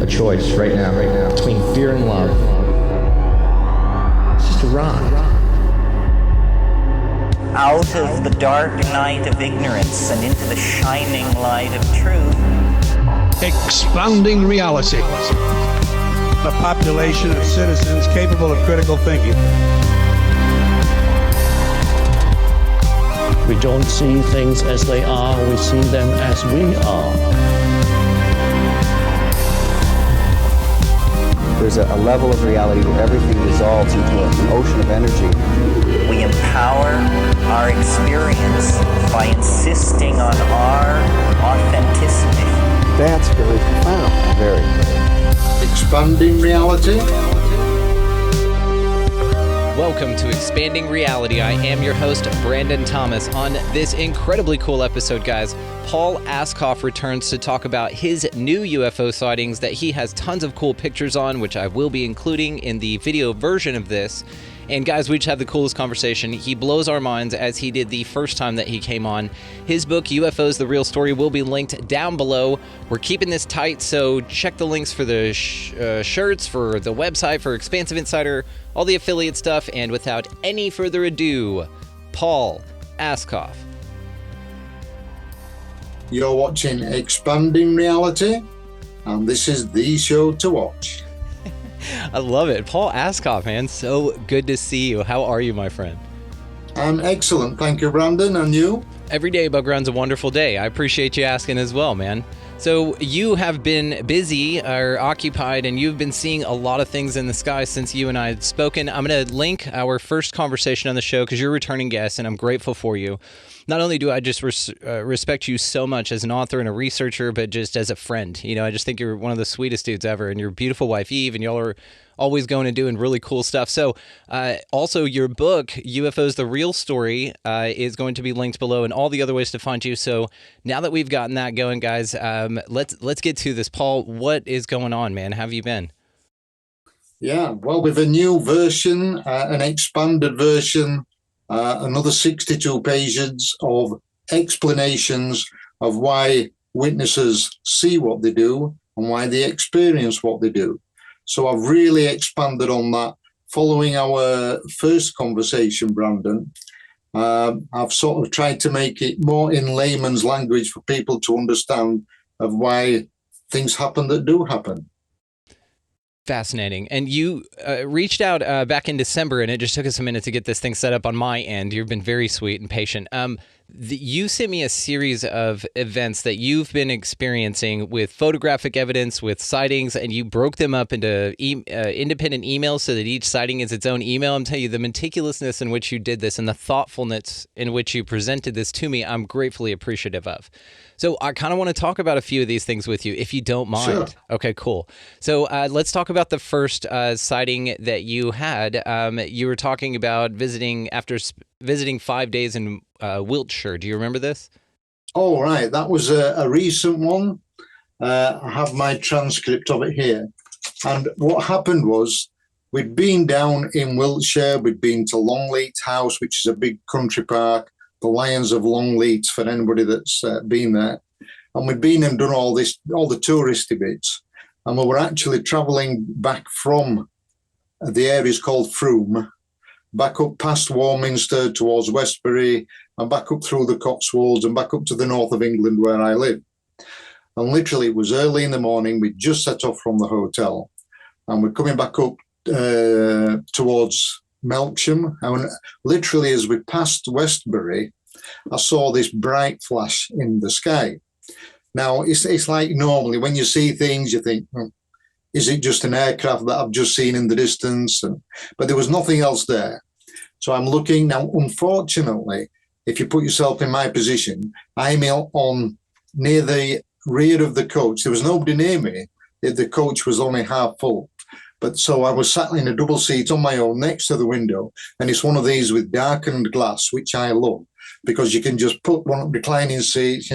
a choice right now, between fear and love. It's just a rock. Out of the dark night of ignorance and into the shining light of truth. Expanding reality. A population of citizens capable of critical thinking. We don't see things as they are, we see them as we are. There's a level of reality where everything dissolves into an ocean of energy. We empower our experience by insisting on our authenticity. That's very profound. Very. Expanding reality. Welcome to Expanding Reality. I am your host, Brandon Thomas. On this incredibly cool episode, guys, Paul Ascough returns to talk about his new UFO sightings that he has tons of cool pictures on, which I will be including in the video version of this. And guys, we just had the coolest conversation. He blows our minds as he did the first time that he came on. His book, UFOs, The Real Story, will be linked down below. We're keeping this tight, so check the links for the shirts, for the website, for Expansive Insider, all the affiliate stuff. And without any further ado, Paul Ascough. You're watching Expanding Reality, and this is the show to watch. I love it. Paul Ascough, man. So good to see you. How are you, my friend? I'm excellent. Thank you, Brandon. And you? Every day above ground's a wonderful day. I appreciate you asking as well, man. So you have been busy or occupied, and you've been seeing a lot of things in the sky since you and I had spoken. I'm going to link our first conversation on the show because you're a returning guest, and I'm grateful for you. Not only do I just respect you so much as an author and a researcher, but just as a friend. You know, I just think you're one of the sweetest dudes ever, and your beautiful wife, Eve, and y'all are always going and doing really cool stuff. So also your book, UFOs, The Real Story, is going to be linked below and all the other ways to find you. So now that we've gotten that going, guys, let's get to this. Paul, what is going on, man? How have you been? Yeah, well, with a new version, an expanded version, another 62 pages of explanations of why witnesses see what they do and why they experience what they do. So I've really expanded on that following our first conversation, Brandon. I've sort of tried to make it more in layman's language for people to understand of why things happen that do happen. Fascinating. And you reached out back in December, and it just took us a minute to get this thing set up on my end. You've been very sweet and patient. You sent me a series of events that you've been experiencing with photographic evidence, with sightings, and you broke them up into independent emails so that each sighting is its own email. I'm telling you, the meticulousness in which you did this and the thoughtfulness in which you presented this to me, I'm gratefully appreciative of. So I kind of want to talk about a few of these things with you, if you don't mind. Sure. Okay, cool. So let's talk about the first sighting that you had. You were talking about visiting 5 days in Wiltshire. Do you remember this? Oh, right. That was a recent one. I have my transcript of it here. And what happened was we'd been down in Wiltshire. We'd been to Longleat House, which is a big country park. The Lions of Longleat, for anybody that's been there. And we'd been and done all the touristy bits. And we were actually travelling back from the areas called Frome, back up past Warminster towards Westbury, and back up through the Cotswolds and back up to the north of England where I live. And literally it was early in the morning. We'd just set off from the hotel and we're coming back up towards Melksham, and literally as we passed Westbury, I saw this bright flash in the sky. Now, it's like normally when you see things, you think, is it just an aircraft that I've just seen in the distance? But there was nothing else there. So I'm looking now. Unfortunately, if you put yourself in my position, I'm on near the rear of the coach. There was nobody near me. The coach was only half full. But so I was sat in a double seat on my own next to the window, and it's one of these with darkened glass, which I love because you can just put one reclining seat,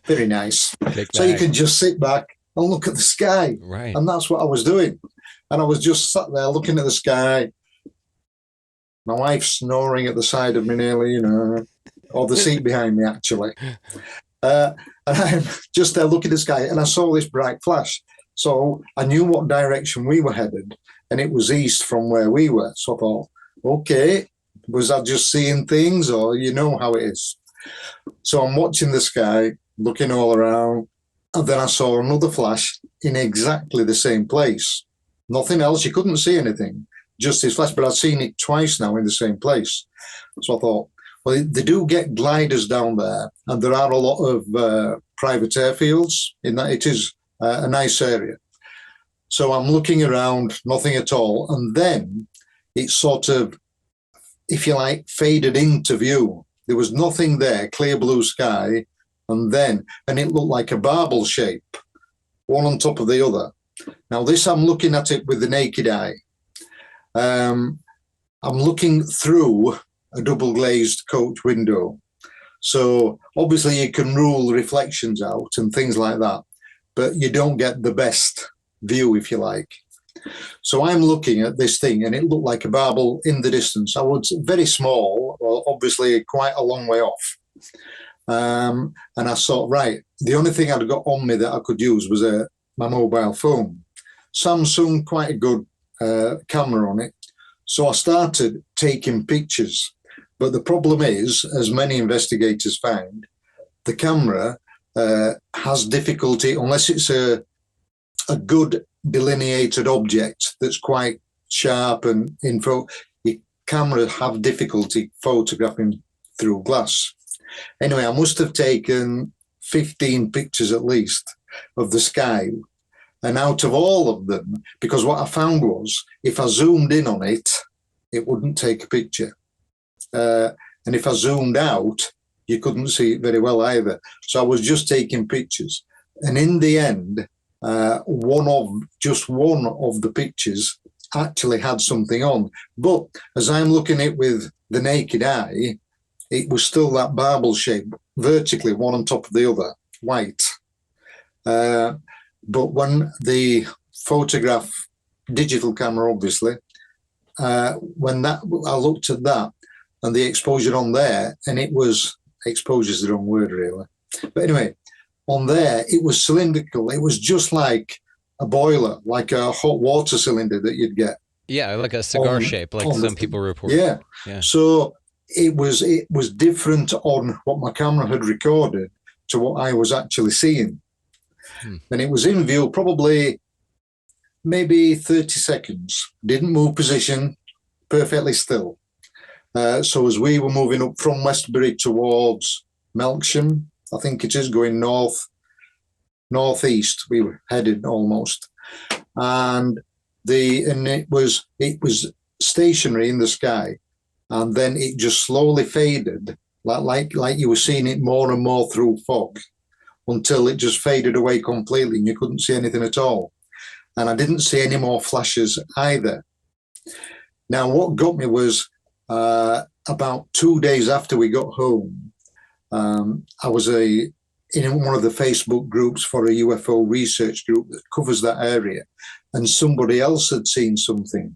very nice. So you can just sit back and look at the sky. Right. And that's what I was doing. And I was just sat there looking at the sky. My wife's snoring at the side of me nearly, or the seat behind me, actually. And I'm just there looking at the sky, and I saw this bright flash. So I knew what direction we were headed, and it was east from where we were. So I thought, okay, was I just seeing things, or you know how it is? So I'm watching the sky, looking all around, and then I saw another flash in exactly the same place. Nothing else. You couldn't see anything, just this flash. But I'd seen it twice now in the same place. So I thought, well, they do get gliders down there, and there are a lot of private airfields in that. It is a nice area. So I'm looking around, nothing at all. And then it sort of, if you like, faded into view. There was nothing there, clear blue sky. And it looked like a barbell shape, one on top of the other. Now, this, I'm looking at it with the naked eye. I'm looking through a double glazed coach window. So obviously you can rule reflections out and things like that, but you don't get the best view, if you like. So I'm looking at this thing, and it looked like a barbell in the distance. I was very small, well, obviously quite a long way off. And I thought, right, the only thing I'd got on me that I could use was my mobile phone. Samsung, quite a good camera on it. So I started taking pictures. But the problem is, as many investigators found, the camera has difficulty, unless it's a good delineated object that's quite sharp and info, your camera have difficulty photographing through glass. Anyway, I must have taken 15 pictures at least of the sky. And out of all of them, because what I found was, if I zoomed in on it, it wouldn't take a picture. And if I zoomed out, you couldn't see it very well either. So I was just taking pictures. And in the end, one of the pictures actually had something on. But as I'm looking at it with the naked eye, it was still that barbell shape, vertically, one on top of the other, white. But when the photograph, digital camera, obviously, I looked at that and the exposure on there, and it was, exposure's the wrong word really. But anyway, on there, it was cylindrical. It was just like a boiler, like a hot water cylinder that you'd get. Yeah, like a cigar shape, like some people report. Yeah. So it was different on what my camera had recorded to what I was actually seeing. And it was in view probably maybe 30 seconds. Didn't move position, perfectly still. So as we were moving up from Westbury towards Melksham, I think it is, going northeast, we were headed almost. And it was stationary in the sky, and then it just slowly faded, like you were seeing it more and more through fog, until it just faded away completely and you couldn't see anything at all. And I didn't see any more flashes either. Now, what got me was about 2 days after we got home, I was in one of the Facebook groups for a UFO research group that covers that area, and somebody else had seen something.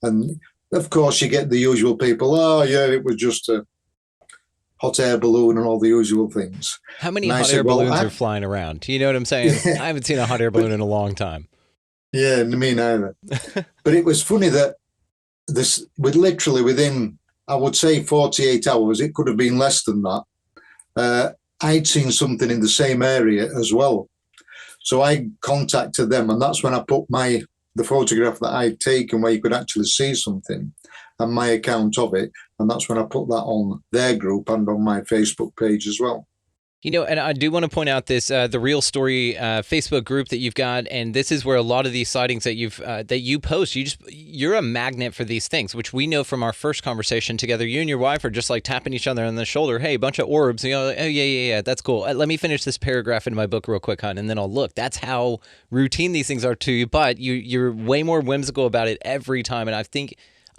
And of course, you get the usual people, oh yeah, it was just a hot air balloon and all the usual things. How many hot air balloons are flying around? You know what I'm saying? I haven't seen a hot air balloon in a long time. Yeah, me neither. But it was funny that literally within, I would say 48 hours, it could have been less than that, I'd seen something in the same area as well. So I contacted them, and that's when I put the photograph that I'd taken where you could actually see something, and my account of it, and that's when I put that on their group and on my Facebook page as well. You know, and I do want to point out this, the Real Story Facebook group that you've got, and this is where a lot of these sightings that you post, you're a magnet for these things, which we know from our first conversation together. You and your wife are just like tapping each other on the shoulder. Hey, bunch of orbs. You know, oh yeah, that's cool. Let me finish this paragraph in my book real quick, hon, and then I'll look. That's how routine these things are to you, but you're way more whimsical about it every time, and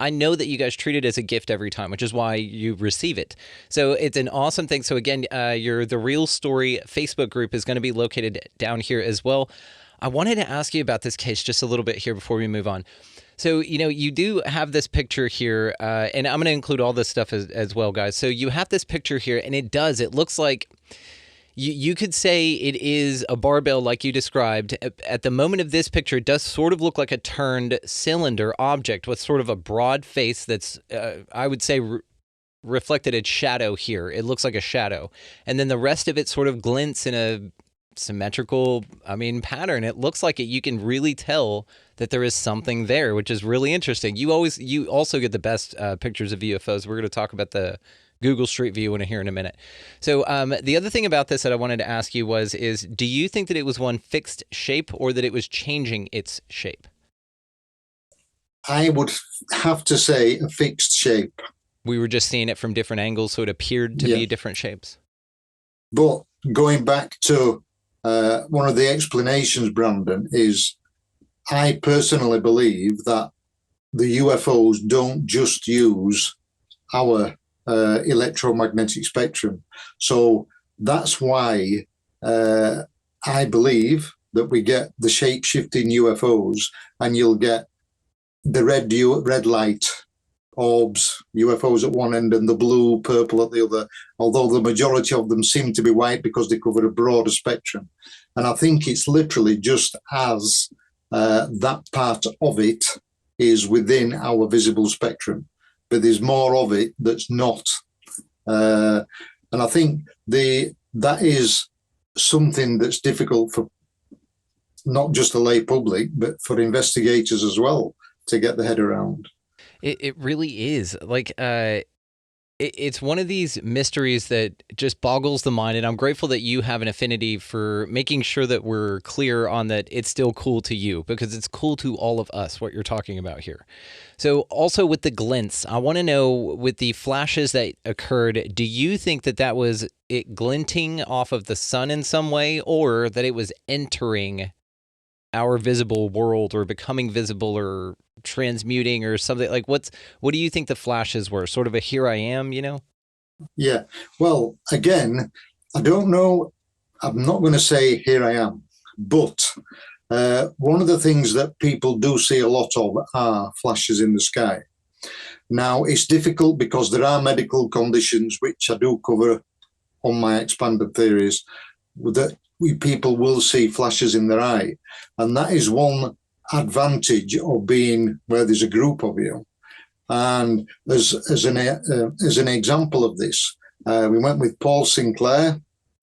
I know that you guys treat it as a gift every time, which is why you receive it. So it's an awesome thing. So again, the Real Story Facebook group is going to be located down here as well. I wanted to ask you about this case just a little bit here before we move on. So, you know, you do have this picture here, and I'm going to include all this stuff as well, guys. So you have this picture here, and it looks like You could say it is a barbell like you described. At the moment of this picture, it does sort of look like a turned cylinder object with sort of a broad face that's, I would say, reflected its shadow here. It looks like a shadow. And then the rest of it sort of glints in a symmetrical, pattern. It looks like it. You can really tell that there is something there, which is really interesting. You also get the best pictures of UFOs. We're going to talk about the Google Street View here in a minute. So the other thing about this that I wanted to ask you is do you think that it was one fixed shape or that it was changing its shape? I would have to say a fixed shape. We were just seeing it from different angles, so it appeared to be different shapes. But going back to one of the explanations, Brandon, is I personally believe that the UFOs don't just use our electromagnetic spectrum. So that's why I believe that we get the shape-shifting UFOs, and you'll get the red light orbs, UFOs at one end, and the blue, purple at the other, although the majority of them seem to be white because they cover a broader spectrum. And I think it's literally just as that part of it is within our visible spectrum, but there's more of it that's not. And I think that is something that's difficult for not just the lay public, but for investigators as well to get their head around. It really is. Like, it's one of these mysteries that just boggles the mind, and I'm grateful that you have an affinity for making sure that we're clear on that it's still cool to you, because it's cool to all of us, what you're talking about here. So also with the glints, I want to know, with the flashes that occurred, do you think that was it glinting off of the sun in some way, or that it was entering our visible world or becoming visible or transmuting or something? Like, what do you think the flashes were? Sort of a here I am, Yeah. Well, again, I don't know. I'm not going to say here I am, but one of the things that people do see a lot of are flashes in the sky. Now, it's difficult because there are medical conditions, which I do cover on my expanded theories, that people will see flashes in their eye. And that is one advantage of being where there's a group of you. And as an example of this, we went with Paul Sinclair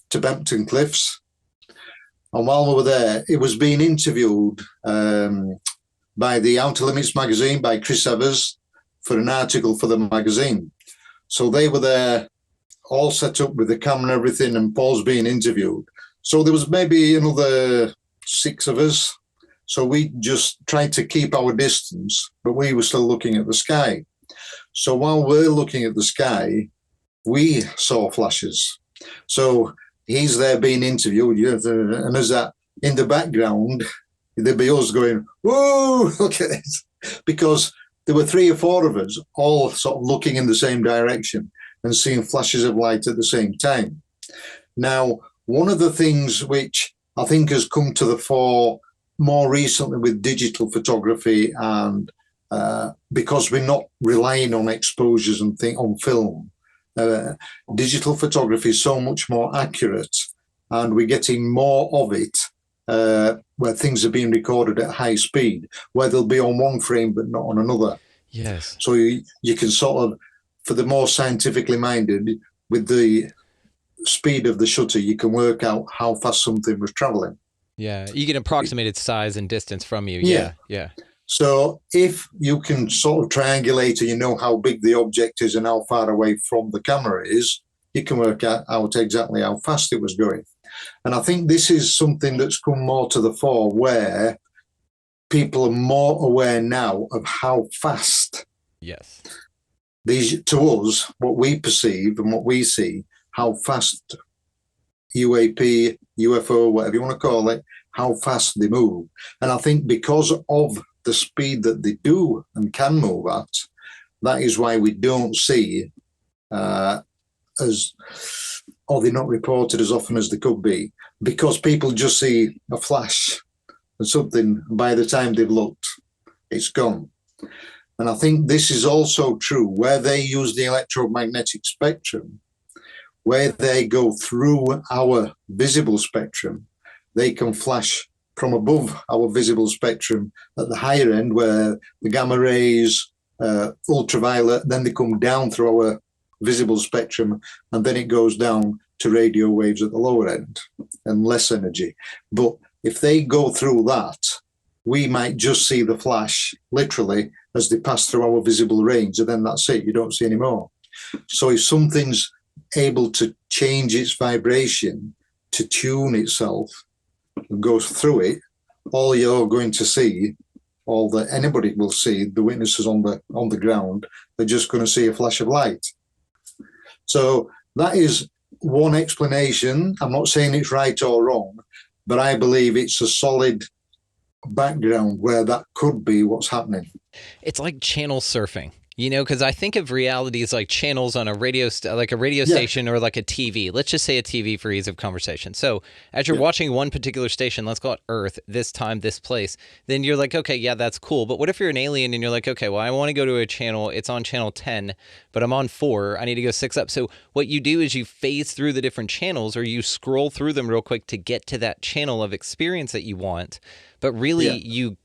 to Bempton Cliffs. And while we were there, it was being interviewed by the Outer Limits magazine, by Chris Evers, for an article for the magazine. So they were there all set up with the camera and everything, and Paul's being interviewed. So there was maybe another 6 of us. So we just tried to keep our distance, but we were still looking at the sky. So while we're looking at the sky, we saw flashes. So he's there being interviewed, and as that in the background, there'd be us going, whoa, look at this. Because there were 3 or 4 of us all sort of looking in the same direction and seeing flashes of light at the same time. Now, one of the things which I think has come to the fore more recently with digital photography, and because we're not relying on exposures and on film, digital photography is so much more accurate, and we're getting more of it where things are being recorded at high speed, where they'll be on one frame but not on another. Yes. So you can sort of, for the more scientifically minded, with the speed of the shutter, you can work out how fast something was traveling. Yeah, you can approximate its size and distance from you. Yeah. So if you can sort of triangulate and you know how big the object is and how far away from the camera is, you can work out exactly how fast it was going. And I think this is something that's come more to the fore, where people are more aware now of how fast these, to us, what we perceive and what we see, how fast UAP, UFO, whatever you want to call it, how fast they move. And I think because of the speed that they do and can move at, that is why we don't see they're not reported as often as they could be, because people just see a flash and something, by the time they've looked, it's gone. And I think this is also true where they use the electromagnetic spectrum. where they go through our visible spectrum, they can flash from above our visible spectrum at the higher end, where the gamma rays, ultraviolet, then they come down through our visible spectrum, and then it goes down to radio waves at the lower end and less energy. But if they go through that, we might just see the flash literally as they pass through our visible range, and then that's it. You don't see any more. So if something's able to change its vibration to tune itself and goes through it, all you're going to see, all that anybody will see, the witnesses on the ground, they're just going to see a flash of light. So that is one explanation. I'm not saying it's right or wrong, but I believe it's a solid background where that could be what's happening. It's like channel surfing, you know, because I think of reality as like channels on a radio, like a radio station or like a TV. Let's just say a TV for ease of conversation. So as you're watching one particular station, let's call it Earth, this time, this place, then you're like, okay, yeah, that's cool. But what if you're an alien and you're like, okay, well, I want to go to a channel. It's on channel 10, but I'm on 4. I need to go 6 up. So what you do is you phase through the different channels, or you scroll through them real quick to get to that channel of experience that you want. But really, you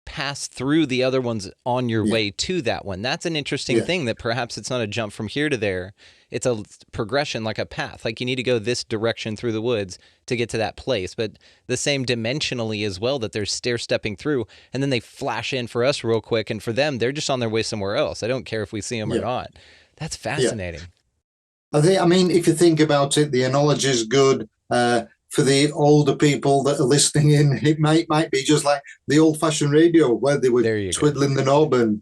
pass through the other ones on your way to that one. That's an interesting thing, that perhaps it's not a jump from here to there. It's a progression, like a path. Like you need to go this direction through the woods to get to that place, but the same dimensionally as well, that they're stair-stepping through, and then they flash in for us real quick, and for them, they're just on their way somewhere else. I don't care if we see them or not. That's fascinating. I mean, if you think about it, the analogy is good. For the older people that are listening in, it might be just like the old-fashioned radio where they were twiddling the knob and,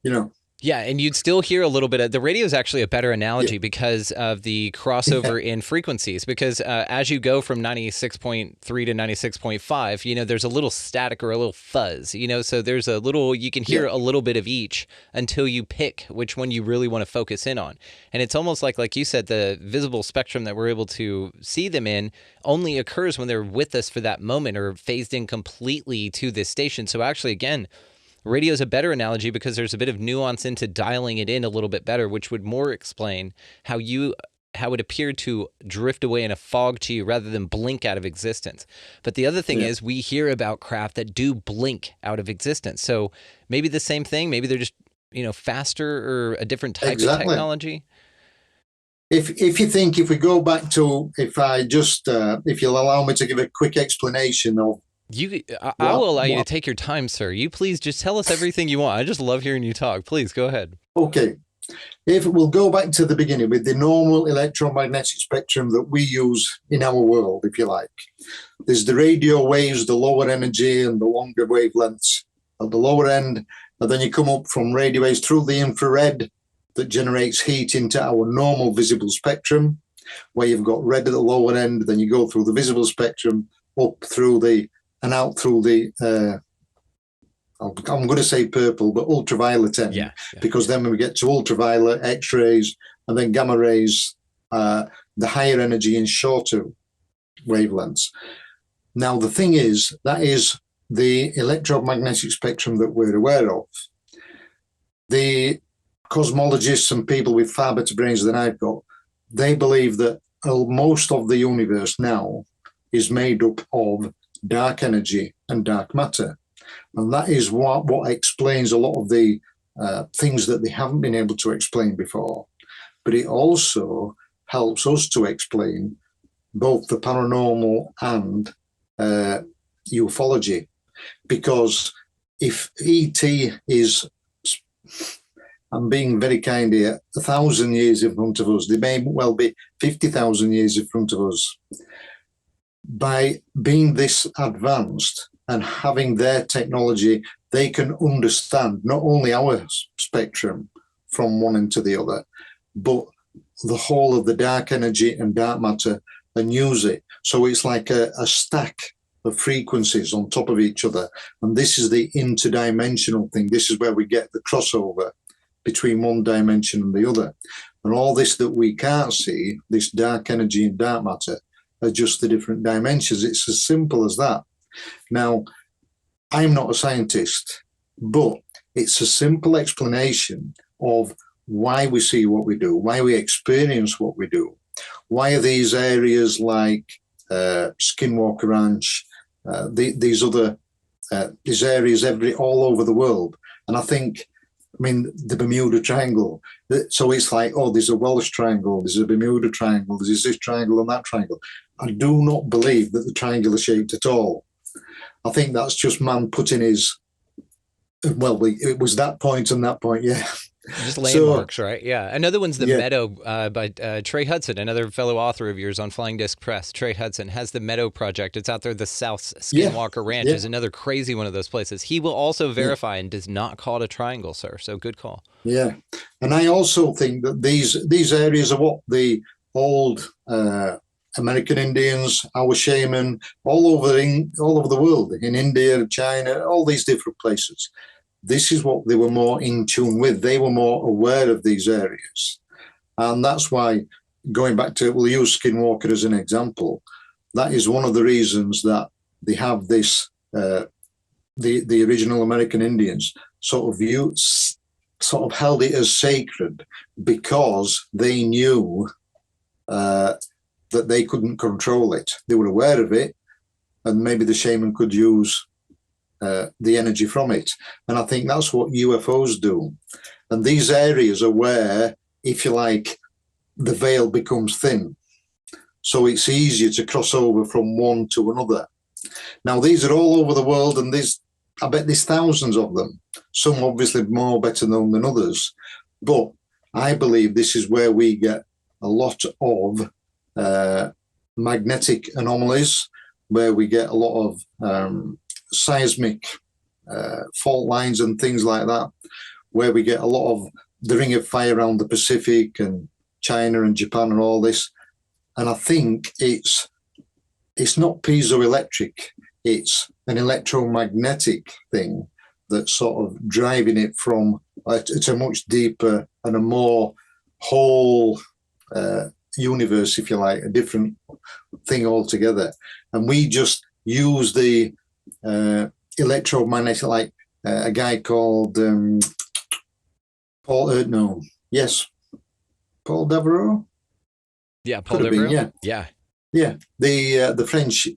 you know. Yeah, and you'd still hear a little bit of the radio is actually a better analogy because of the crossover in frequencies. Because as you go from 96.3 to 96.5, you know, there's a little static or a little fuzz, you know, so there's a little, you can hear a little bit of each until you pick which one you really want to focus in on. And it's almost like you said, the visible spectrum that we're able to see them in only occurs when they're with us for that moment or phased in completely to this station. So actually, again, radio is a better analogy because there's a bit of nuance into dialing it in a little bit better, which would more explain how it appeared to drift away in a fog to you rather than blink out of existence. But the other thing is we hear about craft that do blink out of existence. So maybe the same thing, maybe they're just, you know, faster or a different type of technology. If you think, if we go back to, if you'll allow me to give a quick explanation of, I will allow you to take your time, sir. You please just tell us everything you want. I just love hearing you talk. Please go ahead. Okay. If we'll go back to the beginning with the normal electromagnetic spectrum that we use in our world, if you like. There's the radio waves, the lower energy and the longer wavelengths at the lower end. And then you come up from radio waves through the infrared that generates heat into our normal visible spectrum, where you've got red at the lower end. Then you go through the visible spectrum up through the and out through the, I'm going to say purple, but ultraviolet end, because then when we get to ultraviolet, X-rays, and then gamma rays, the higher energy and shorter wavelengths. Now, the thing is, that is the electromagnetic spectrum that we're aware of. The cosmologists and people with far better brains than I've got, they believe that most of the universe now is made up of dark energy and dark matter. And that is what explains a lot of the things that they haven't been able to explain before. But it also helps us to explain both the paranormal and ufology. Because if ET is, I'm being very kind here, 1,000 years in front of us, they may well be 50,000 years in front of us. By being this advanced and having their technology, they can understand not only our spectrum from one end to the other, but the whole of the dark energy and dark matter, and use it. So it's like a stack of frequencies on top of each other. And this is the interdimensional thing. This is where we get the crossover between one dimension and the other. And all this that we can't see, this dark energy and dark matter, are just the different dimensions. It's as simple as that. Now, I'm not a scientist, but it's a simple explanation of why we see what we do, why we experience what we do. Why are these areas like Skinwalker Ranch, these areas all over the world? And I think, I mean, the Bermuda Triangle. So it's like, oh, there's a Welsh Triangle, there's a Bermuda Triangle, there's this triangle and that triangle. I do not believe that the triangle is shaped at all. I think that's just man putting his, well, it was that point and that point, yeah. Just landmarks, right? Yeah. Another one's the Yeah. Meadow by Trey Hudson, another fellow author of yours on Flying Disc Press. Trey Hudson has the Meadow Project. It's out there. The South Skinwalker Ranch is another crazy one of those places. He will also verify and does not call it a triangle, sir. So good call. Yeah. And I also think that these areas are what the old American Indians, our shaman, all over the world, in India, China, all these different places. This is what they were more in tune with. They were more aware of these areas. And that's why, going back to, we'll use Skinwalker as an example, that is one of the reasons that they have this, the original American Indians sort of held it as sacred because they knew that they couldn't control it. They were aware of it, and maybe the shaman could use the energy from it. And I think that's what UFOs do. And these areas are where, if you like, the veil becomes thin. So it's easier to cross over from one to another. Now, these are all over the world, and I bet there's thousands of them. Some obviously more better known than others. But I believe this is where we get a lot of magnetic anomalies, where we get a lot of seismic fault lines and things like that, where we get a lot of the ring of fire around the Pacific and China and Japan and all this. And I think it's not piezoelectric, it's an electromagnetic thing that's sort of driving it from it's a much deeper and a more whole universe, if you like, a different thing altogether. And we just use the electromagnetic, like a guy called Paul Devereaux. Yeah, Paul Could have been, Devereaux. Yeah. The French.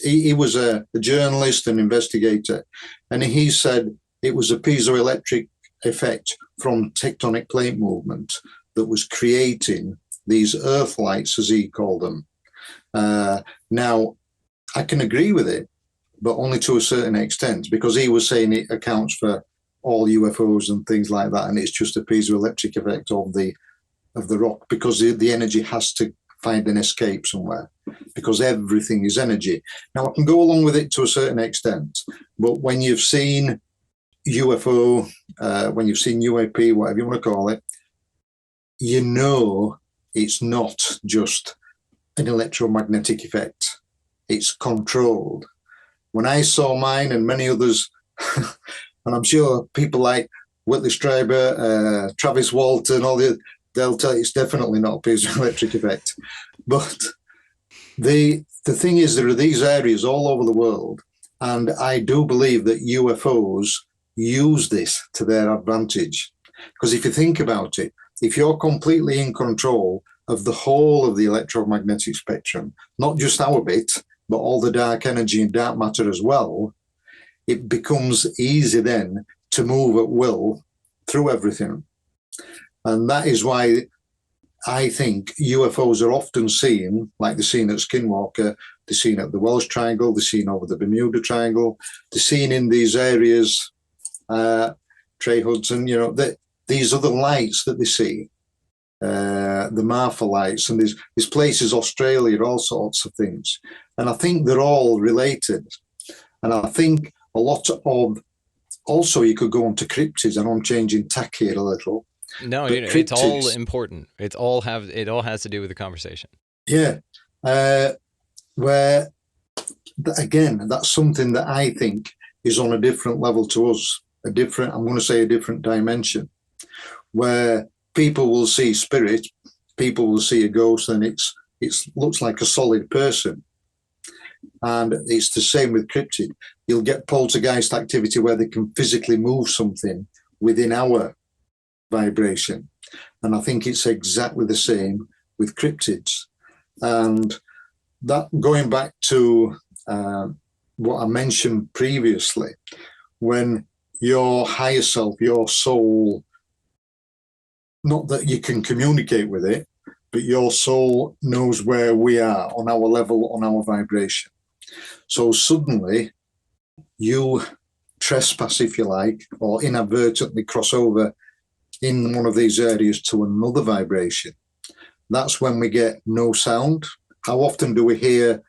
He was a journalist and investigator, and he said it was a piezoelectric effect from tectonic plate movement that was creating these earth lights, as he called them. Now, I can agree with it, but only to a certain extent, because he was saying it accounts for all UFOs and things like that, and it's just a piezoelectric effect of the rock, because the energy has to find an escape somewhere, because everything is energy. Now, I can go along with it to a certain extent, but when you've seen UFO, when you've seen UAP, whatever you want to call it, you know it's not just an electromagnetic effect. It's controlled. When I saw mine and many others, and I'm sure people like Whitley Strieber, Travis Walton, they'll tell you it's definitely not a piezoelectric effect. But the thing is, there are these areas all over the world, and I do believe that UFOs use this to their advantage. Because if you think about it, if you're completely in control of the whole of the electromagnetic spectrum, not just our bit, but all the dark energy and dark matter as well, it becomes easy then to move at will through everything. And that is why I think UFOs are often seen, like they're seen at Skinwalker, they're seen at the Welsh Triangle, they're seen over the Bermuda Triangle, they're seen in these areas, Trey Hudson, these other lights that they see, the Marfa lights, and there's places, Australia, all sorts of things. And I think they're all related. And I think a lot of, also you could go on to cryptids, and I'm changing tack here a little. No, it's all important. It all has to do with the conversation. Yeah. Where, again, that's something that I think is on a different level to us, I'm going to say a different dimension, where people will see spirit, people will see a ghost, and it looks like a solid person. And it's the same with cryptid. You'll get poltergeist activity where they can physically move something within our vibration. And I think it's exactly the same with cryptids. And that, going back to what I mentioned previously, when your higher self, your soul, not that you can communicate with it, but your soul knows where we are on our level, on our vibration. So suddenly you trespass, if you like, or inadvertently cross over in one of these areas to another vibration. That's when we get no sound. How often do we hear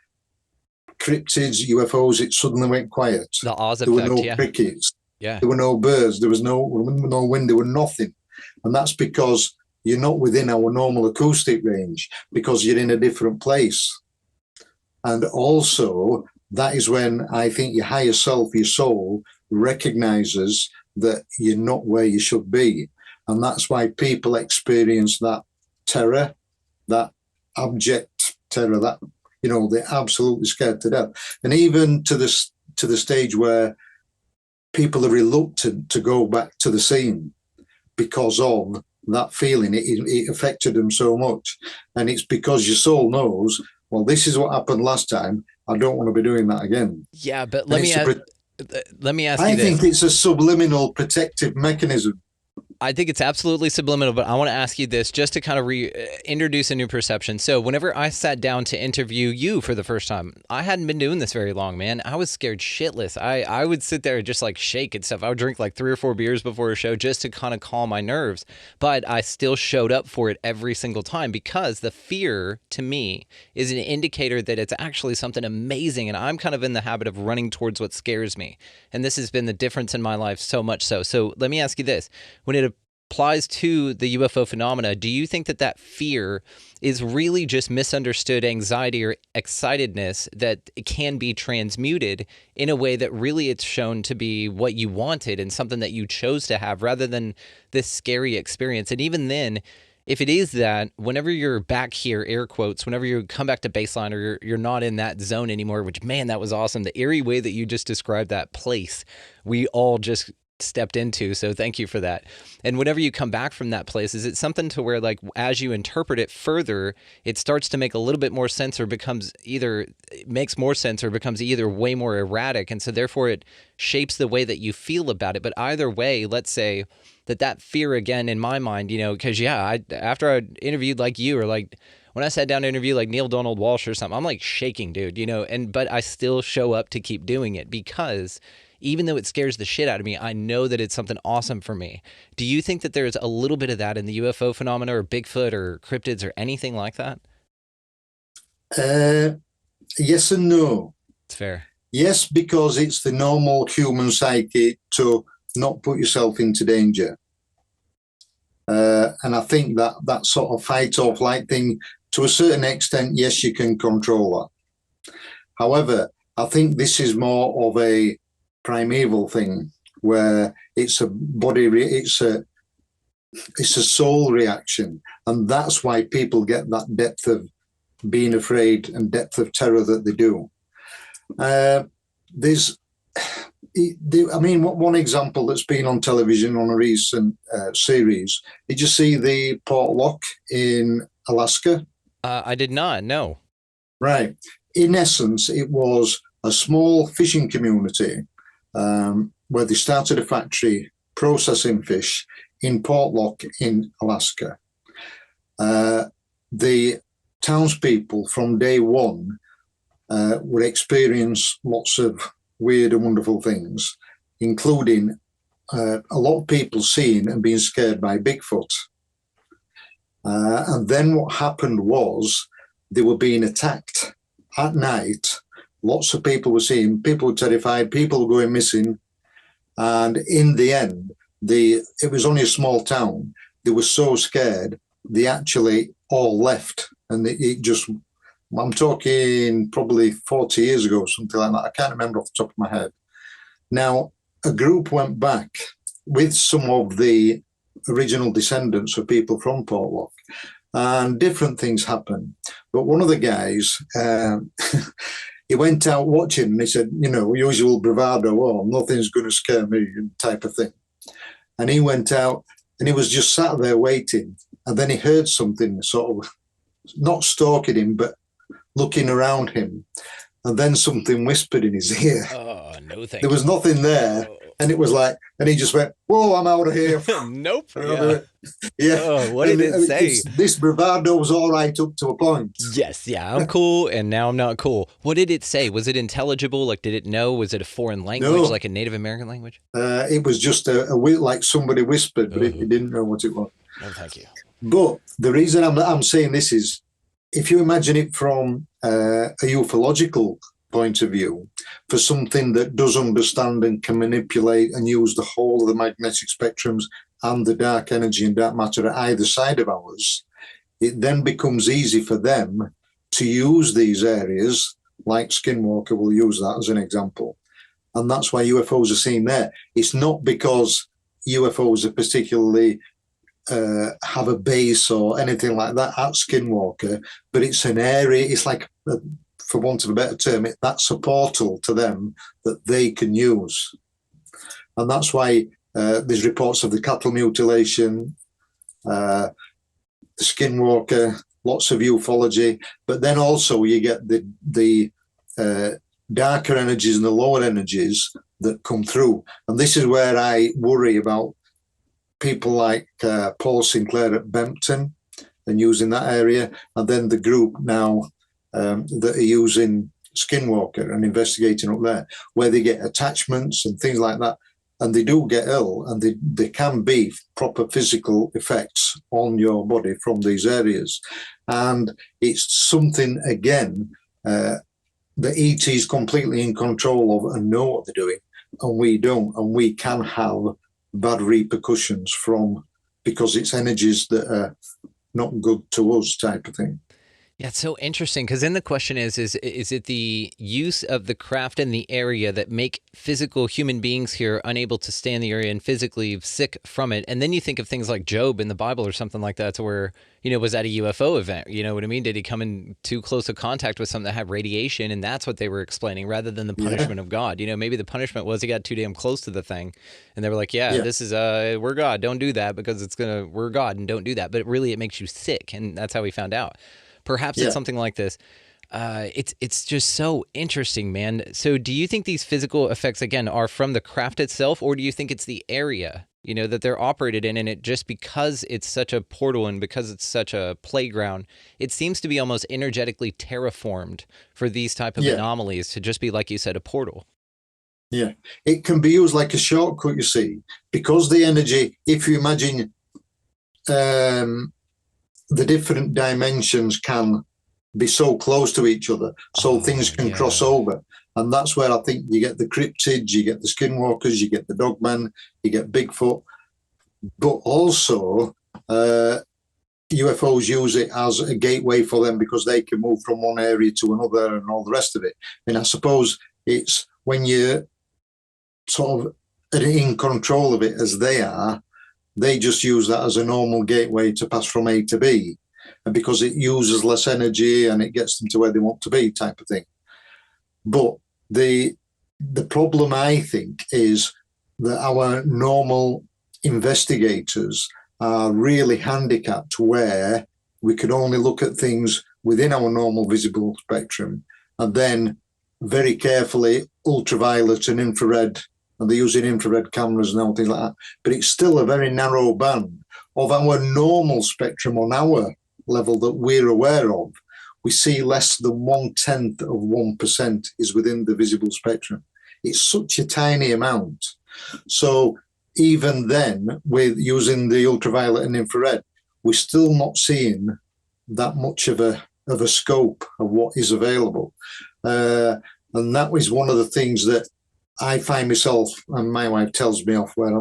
cryptids, UFOs? It suddenly went quiet. The Oz There were effect, no yeah. crickets. Yeah. There were no birds. There was no wind. There were nothing. And that's because you're not within our normal acoustic range, because you're in a different place. And also, that is when I think your higher self, your soul, recognizes that you're not where you should be. And that's why people experience that terror, that abject terror, that, you know, they're absolutely scared to death. And even to the stage where people are reluctant to go back to the scene because of that feeling. It affected them so much. And it's because your soul knows, well, this is what happened last time. I don't want to be doing that again. Yeah, but let me ask I you this. think it's a subliminal protective mechanism. I think it's absolutely subliminal, but I want to ask you this just to kind of introduce a new perception. So whenever I sat down to interview you for the first time, I hadn't been doing this very long, man. I was scared shitless. I would sit there and just like shake and stuff. I would drink like 3 or 4 beers before a show just to kind of calm my nerves. But I still showed up for it every single time because the fear to me is an indicator that it's actually something amazing. And I'm kind of in the habit of running towards what scares me. And this has been the difference in my life so much so. So let me ask you this. When it applies to the UFO phenomena, do you think that that fear is really just misunderstood anxiety or excitedness that it can be transmuted in a way that really it's shown to be what you wanted and something that you chose to have rather than this scary experience? And even then, if it is that, whenever you're back here, air quotes, whenever you come back to baseline or you're not in that zone anymore, which, man, that was awesome. The eerie way that you just described that place, we all just stepped into, so thank you for that. And whenever you come back from that place, is it something to where, like, as you interpret it further, it starts to make a little bit more sense or becomes either makes more sense or becomes either way more erratic, and so therefore it shapes the way that you feel about it? But either way, let's say that fear, again, in my mind, you know, because after I interviewed like you, or like when I sat down to interview like Neil Donald Walsh or something, I'm like shaking, dude, you know, but I still show up to keep doing it because even though it scares the shit out of me, I know that it's something awesome for me. Do you think that there's a little bit of that in the UFO phenomena or Bigfoot or cryptids or anything like that? Yes and no. It's fair. Yes, because it's the normal human psyche to not put yourself into danger. And I think that sort of fight or flight thing, to a certain extent, yes, you can control that. However, I think this is more of a primeval thing where it's a body, it's a soul reaction. And that's why people get that depth of being afraid and depth of terror that they do. One example that's been on television on a recent series, did you see the Port Lock in Alaska? I did not, no. Right. In essence, it was a small fishing community where they started a factory processing fish in Port Lock in Alaska. The townspeople from day one would experience lots of weird and wonderful things, including a lot of people seeing and being scared by Bigfoot. And then what happened was they were being attacked at night. Lots of people were seeing, people were terrified, people were going missing. And in the end, it was only a small town. They were so scared, they actually all left. And I'm talking probably 40 years ago, something like that. I can't remember off the top of my head. Now, a group went back with some of the original descendants of people from Port Lock, and different things happened. But one of the guys, he went out watching and he said, you know, usual bravado, oh, nothing's going to scare me type of thing. And he went out and he was just sat there waiting. And then he heard something sort of not stalking him, but looking around him. And then something whispered in his ear. Oh, no thank There was nothing there. And it was like, and he just went, whoa, I'm out of here. Nope. Yeah. Yeah. Oh, what did it say? This bravado was all right up to a point. Yes, yeah, I'm cool, and now I'm not cool. What did it say? Was it intelligible? Like, did it know? Was it a foreign language, No. like a Native American language? It was just like somebody whispered, but it didn't know what it was. No, thank you. But the reason I'm saying this is, if you imagine it from a ufological point of view, for something that does understand and can manipulate and use the whole of the magnetic spectrums and the dark energy and dark matter at either side of ours, it then becomes easy for them to use these areas, like Skinwalker will use that as an example. And that's why UFOs are seen there. It's not because UFOs are particularly have a base or anything like that at Skinwalker, but it's an area, it's like, for want of a better term, that's a portal to them that they can use. And that's why there's reports of the cattle mutilation, the Skinwalker, lots of ufology, but then also you get the darker energies and the lower energies that come through. And this is where I worry about people like Paul Sinclair at Bempton and using that area, and then the group now that are using Skinwalker and investigating up there, where they get attachments and things like that, and they do get ill, and they can be proper physical effects on your body from these areas. And it's something, again, the ET is completely in control of and know what they're doing, and we don't, and we can have bad repercussions from, because it's energies that are not good to us, type of thing. Yeah, it's so interesting, because then the question is it the use of the craft in the area that make physical human beings here unable to stay in the area and physically sick from it? And then you think of things like Job in the Bible or something like that, to where, was that a UFO event? You know what I mean? Did he come in too close a contact with something that had radiation, and that's what they were explaining, rather than the punishment of God? Maybe the punishment was he got too damn close to the thing, and they were like, this is, we're God, don't do that, because we're God, and don't do that. But really, it makes you sick, and that's how we found out. Perhaps it's something like this. It's just so interesting, man. So do you think these physical effects, again, are from the craft itself, or do you think it's the area, that they're operated in, and it just, because it's such a portal and because it's such a playground, it seems to be almost energetically terraformed for these type of anomalies to just be, like you said, a portal? Yeah, it can be used like a shortcut, you see, because the energy, if you imagine the different dimensions can be so close to each other, so things can cross over. And that's where I think you get the cryptids, you get the skinwalkers, you get the dogmen, you get Bigfoot. But also, UFOs use it as a gateway for them, because they can move from one area to another and all the rest of it. And I suppose it's when you're sort of in control of it, as they are, they just use that as a normal gateway to pass from A to B, and because it uses less energy and it gets them to where they want to be, type of thing. But the problem, I think, is that our normal investigators are really handicapped, where we can only look at things within our normal visible spectrum, and then very carefully ultraviolet and infrared, and they're using infrared cameras and all things like that. But it's still a very narrow band of our normal spectrum on our level that we're aware of. We see less than 1/10 of 1% is within the visible spectrum. It's such a tiny amount. So even then, with using the ultraviolet and infrared, we're still not seeing that much of a scope of what is available. And that was one of the things that I find myself, and my wife tells me off, where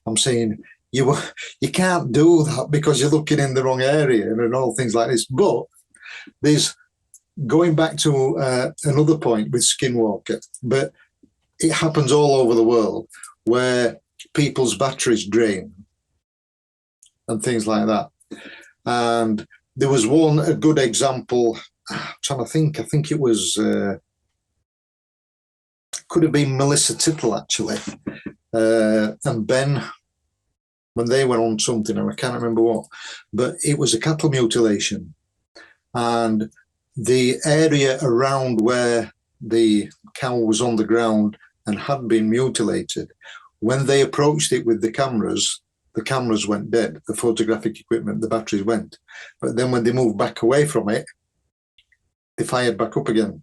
I'm saying, you can't do that because you're looking in the wrong area and all things like this. But there's, going back to another point with Skinwalker, but it happens all over the world, where people's batteries drain and things like that. And there was a good example, I'm trying to think, I think it was, could have been Melissa Tittle, actually, and Ben, when they were on something, and I can't remember what, but it was a cattle mutilation. and the area around where the cow was on the ground and had been mutilated, when they approached it with the cameras went dead. The photographic equipment, the batteries went. But then when they moved back away from it, they fired back up again.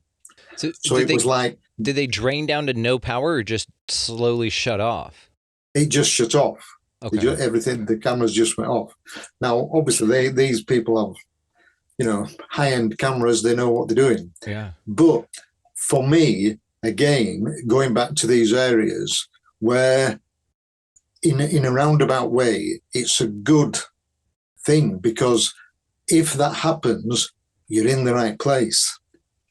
So it was like... Did they drain down to no power or just slowly shut off? It just shut off. Okay. Everything, the cameras just went off. Now, obviously, these people have, high-end cameras. They know what they're doing. Yeah. But for me, again, going back to these areas where, in a roundabout way, it's a good thing, because if that happens, you're in the right place.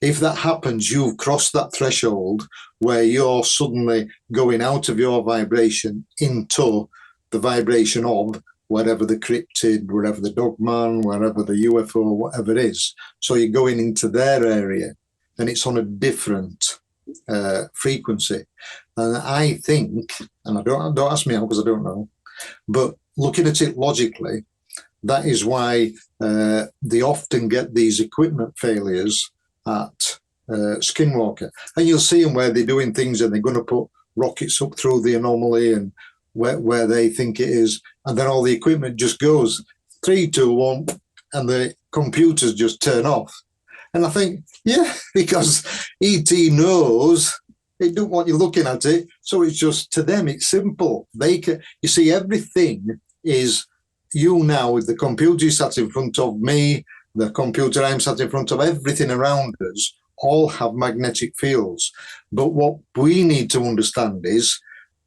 If that happens, you've crossed that threshold where you're suddenly going out of your vibration into the vibration of whatever the cryptid, whatever the dogman, whatever the UFO, whatever it is. So you're going into their area, and it's on a different frequency. And I think, and don't ask me how, because I don't know, but looking at it logically, that is why they often get these equipment failures at Skinwalker. And you'll see them where they're doing things and they're going to put rockets up through the anomaly and where they think it is, and then all the equipment just goes 3, 2, 1, and the computers just turn off. And I think, yeah, because ET knows it don't want you looking at it, so it's just, to them it's simple. They can, you see, everything is you now with the computer sat in front of me, the computer I'm sat in front of, everything around us all have magnetic fields. But what we need to understand is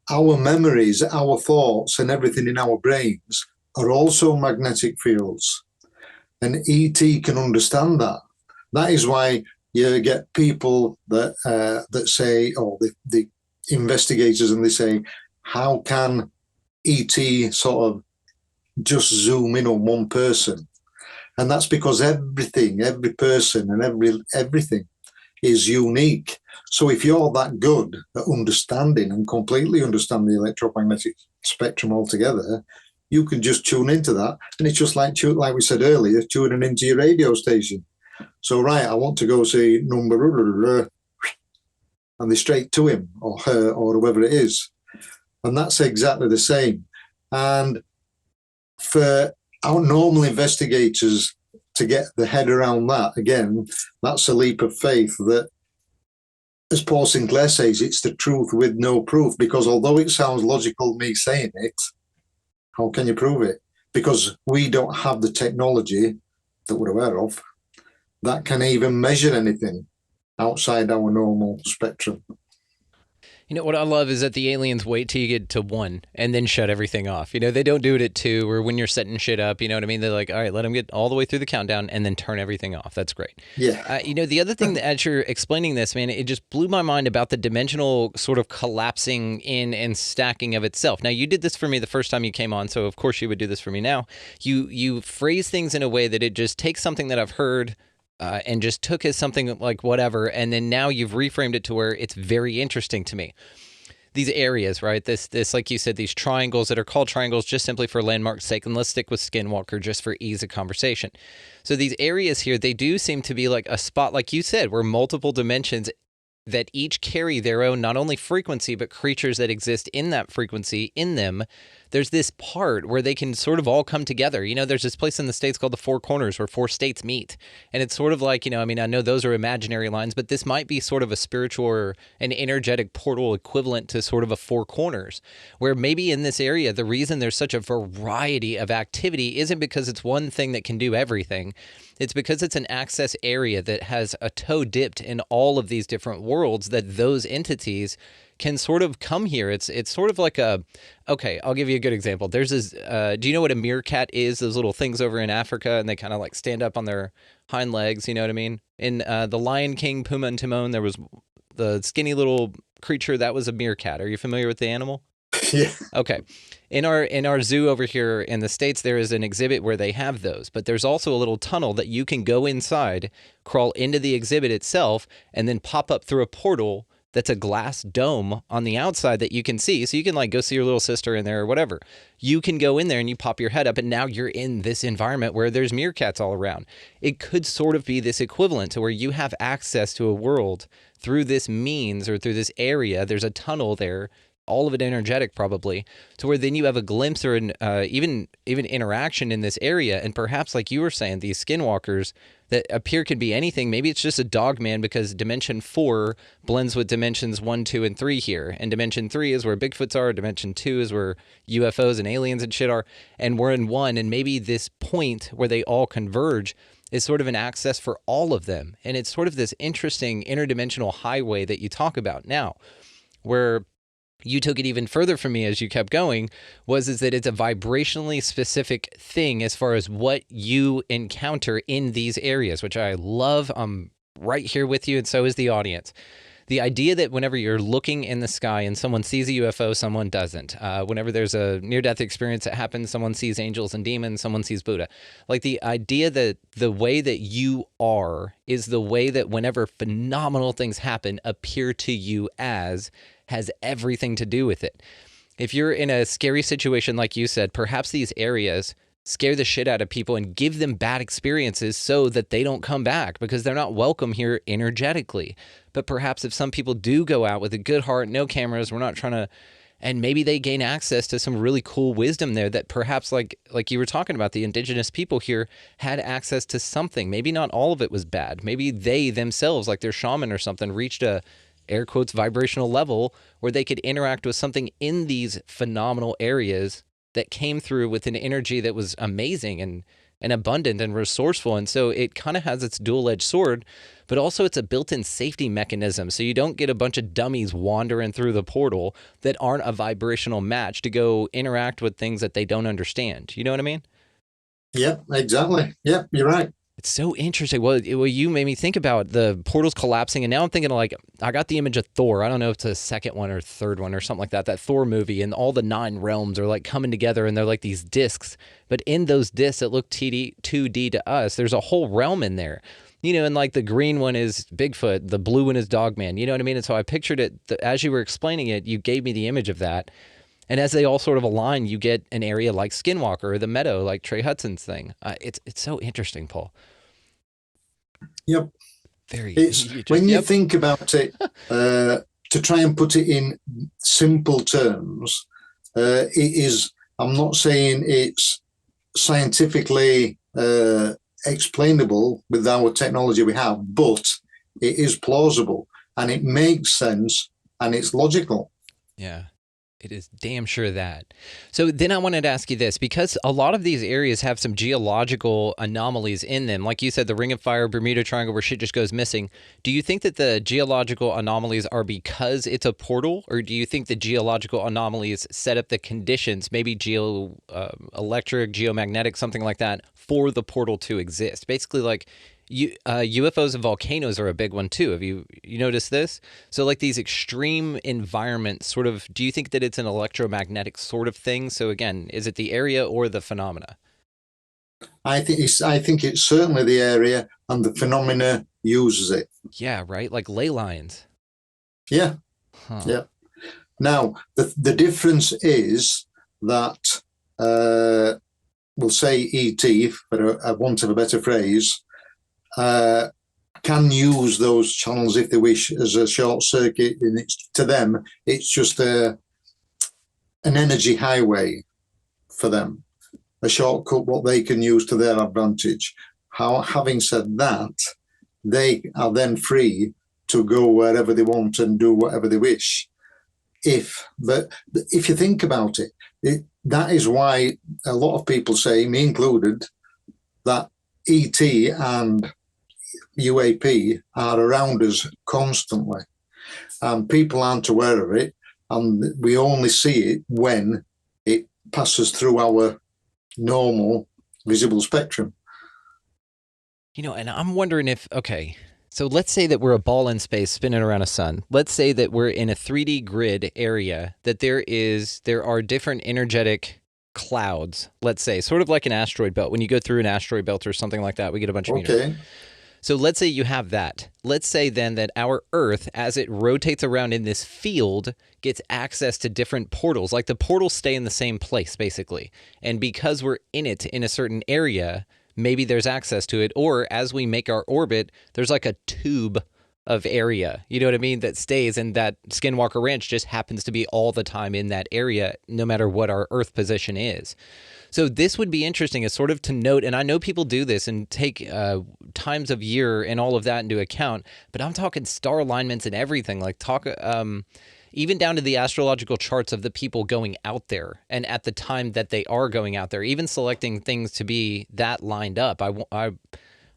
our memories, our thoughts, and everything in our brains are also magnetic fields. And ET can understand that. That is why you get people that say, or the investigators, and they say, how can ET sort of just zoom in on one person? And that's because everything, every person, and everything is unique. So if you're that good at understanding and completely understand the electromagnetic spectrum altogether, you can just tune into that. And it's just like we said earlier, tuning into your radio station. So, right, I want to go see number, and they're straight to him or her or whoever it is. And that's exactly the same. And for our normal investigators to get the head around that, again, that's a leap of faith that, as Paul Sinclair says, it's the truth with no proof, because although it sounds logical, me saying it, how can you prove it? Because we don't have the technology that we're aware of that can even measure anything outside our normal spectrum. You know, what I love is that the aliens wait till you get to 1 and then shut everything off. You know, they don't do it at 2 or when you're setting shit up. You know what I mean? They're like, all right, let them get all the way through the countdown and then turn everything off. That's great. Yeah. You know, the other thing that, as you're explaining this, man, it just blew my mind about the dimensional sort of collapsing in and stacking of itself. Now, you did this for me the first time you came on, so of course you would do this for me now. You phrase things in a way that it just takes something that I've heard and just took as something like whatever, and then now you've reframed it to where it's very interesting to me. These areas, right? This, like you said, these triangles that are called triangles just simply for landmark's sake, and let's stick with Skinwalker just for ease of conversation. So these areas here, they do seem to be like a spot, like you said, where multiple dimensions that each carry their own, not only frequency, but creatures that exist in that frequency in them. There's this part where they can sort of all come together. You know, there's this place in the States called the Four Corners where 4 states meet. And it's sort of like, you know, I mean, I know those are imaginary lines, but this might be sort of a spiritual or an energetic portal equivalent to sort of a 4 corners, where maybe in this area, the reason there's such a variety of activity isn't because it's one thing that can do everything. It's because it's an access area that has a toe dipped in all of these different worlds, that those entities can sort of come here. It's sort of like okay, I'll give you a good example. There's this, do you know what a meerkat is? Those little things over in Africa, and they kind of like stand up on their hind legs, you know what I mean? In The Lion King, Pumbaa and Timon, there was the skinny little creature that was a meerkat. Are you familiar with the animal? Yeah. Okay. In our zoo over here in the States, there is an exhibit where they have those, but there's also a little tunnel that you can go inside, crawl into the exhibit itself, and then pop up through a portal that's a glass dome on the outside that you can see. So you can like go see your little sister in there or whatever. You can go in there and you pop your head up and now you're in this environment where there's meerkats all around. It could sort of be this equivalent to where you have access to a world through this means or through this area. There's a tunnel there, all of it energetic probably, to where then you have a glimpse or an, even interaction in this area. And perhaps like you were saying, these skinwalkers that appear could be anything. Maybe it's just a dog man because dimension 4 blends with dimensions 1, 2, and 3 here. And dimension 3 is where Bigfoots are. Dimension 2 is where UFOs and aliens and shit are. And we're in 1. And maybe this point where they all converge is sort of an access for all of them. And it's sort of this interesting interdimensional highway that you talk about now, where you took it even further from me as you kept going, is that it's a vibrationally specific thing as far as what you encounter in these areas, which I love. I'm right here with you, and so is the audience. The idea that whenever you're looking in the sky and someone sees a UFO, someone doesn't. Whenever there's a near-death experience that happens, someone sees angels and demons, someone sees Buddha. Like the idea that the way that you are is the way that whenever phenomenal things happen appear to you as has everything to do with it. If you're in a scary situation, like you said, perhaps these areas scare the shit out of people and give them bad experiences so that they don't come back because they're not welcome here energetically. But perhaps if some people do go out with a good heart, no cameras, we're not trying to, and maybe they gain access to some really cool wisdom there that perhaps like you were talking about, the indigenous people here had access to something. Maybe not all of it was bad. Maybe they themselves, like their shaman or something, reached a air quotes vibrational level where they could interact with something in these phenomenal areas that came through with an energy that was amazing and abundant and resourceful. And so it kind of has its dual-edged sword, but also it's a built-in safety mechanism. So you don't get a bunch of dummies wandering through the portal that aren't a vibrational match to go interact with things that they don't understand. You know what I mean? Yep, exactly. Yep, you're right. It's so interesting. Well, you made me think about the portals collapsing, and now I'm thinking of like, I got the image of Thor. I don't know if it's the second one or third one or something like that, that Thor movie, and all the 9 realms are like coming together, and they're like these discs. But in those discs that look 2D to us, there's a whole realm in there. You know, and like the green one is Bigfoot, the blue one is Dogman. You know what I mean? And so I pictured it, as you were explaining it, you gave me the image of that. And as they all sort of align, you get an area like Skinwalker or the Meadow, like Trey Hudson's thing. It's so interesting, Paul. Yep. It's when you think about it, to try and put it in simple terms, it is, I'm not saying it's scientifically explainable with our technology we have, but it is plausible and it makes sense and it's logical. Yeah. It is damn sure that. So then I wanted to ask you this, because a lot of these areas have some geological anomalies in them. Like you said, the Ring of Fire, Bermuda Triangle, where shit just goes missing. Do you think that the geological anomalies are because it's a portal, or do you think the geological anomalies set up the conditions, maybe electric, geomagnetic, something like that, for the portal to exist? Basically, like UFOs and volcanoes are a big one too. Have you noticed this? So like these extreme environments, sort of, do you think that it's an electromagnetic sort of thing? So again, is it the area or the phenomena? I think it's certainly the area, and the phenomena uses it. Yeah, right. Like ley lines. Yeah. Huh. Yeah. Now the difference is that we'll say ET, for a want of a better phrase, can use those channels if they wish as a short circuit, and to them it's just an energy highway for them, a shortcut what they can use to their advantage. Having said that, they are then free to go wherever they want and do whatever they wish. But if you think about it, that is why a lot of people say, me included, that ET and UAP are around us constantly, and people aren't aware of it, and we only see it when it passes through our normal visible spectrum. You know, and I'm wondering if, okay, so let's say that we're a ball in space spinning around a sun. Let's say that we're in a 3D grid area, that there are different energetic clouds, let's say, sort of like an asteroid belt. When you go through an asteroid belt or something like that, we get a bunch of meters. So let's say you have that. Let's say then that our Earth, as it rotates around in this field, gets access to different portals. Like the portals stay in the same place, basically. And because we're in it in a certain area, maybe there's access to it. Or as we make our orbit, there's like a tube of area, you know what I mean, that stays, and that Skinwalker Ranch just happens to be all the time in that area, no matter what our Earth position is. So this would be interesting as sort of to note, and I know people do this and take times of year and all of that into account, but I'm talking star alignments and everything, like even down to the astrological charts of the people going out there and at the time that they are going out there, even selecting things to be that lined up.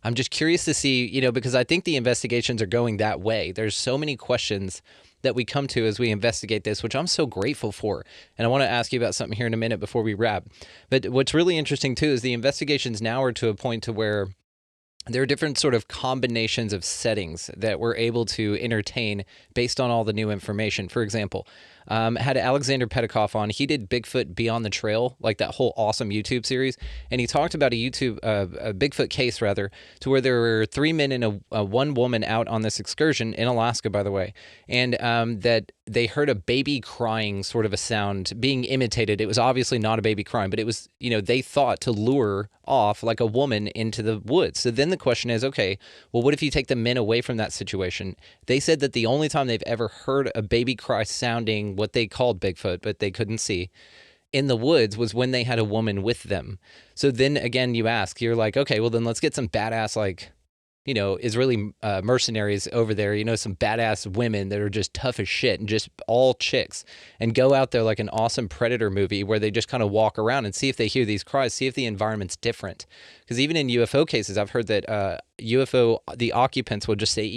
I'm just curious to see, you know, because I think the investigations are going that way. There's so many questions that we come to as we investigate this, which I'm so grateful for. And I want to ask you about something here in a minute before we wrap. But what's really interesting too is the investigations now are to a point to where there are different sort of combinations of settings that we're able to entertain based on all the new information. For example, had Alexander Petikoff on. He did Bigfoot Beyond the Trail, like that whole awesome YouTube series. And he talked about a Bigfoot case, rather, to where there were 3 men and a one woman out on this excursion in Alaska, by the way. And that they heard a baby crying, sort of a sound being imitated. It was obviously not a baby crying, but it was, you know, they thought to lure off like a woman into the woods. So then the question is, okay, well, what if you take the men away from that situation? They said that the only time they've ever heard a baby cry sounding what they called Bigfoot, but they couldn't see, in the woods was when they had a woman with them. So then again, you're like, okay, well then let's get some badass, like, you know, Israeli mercenaries over there, you know, some badass women that are just tough as shit and just all chicks, and go out there like an awesome Predator movie where they just kind of walk around and see if they hear these cries, see if the environment's different. Because even in UFO cases, I've heard that the occupants will just say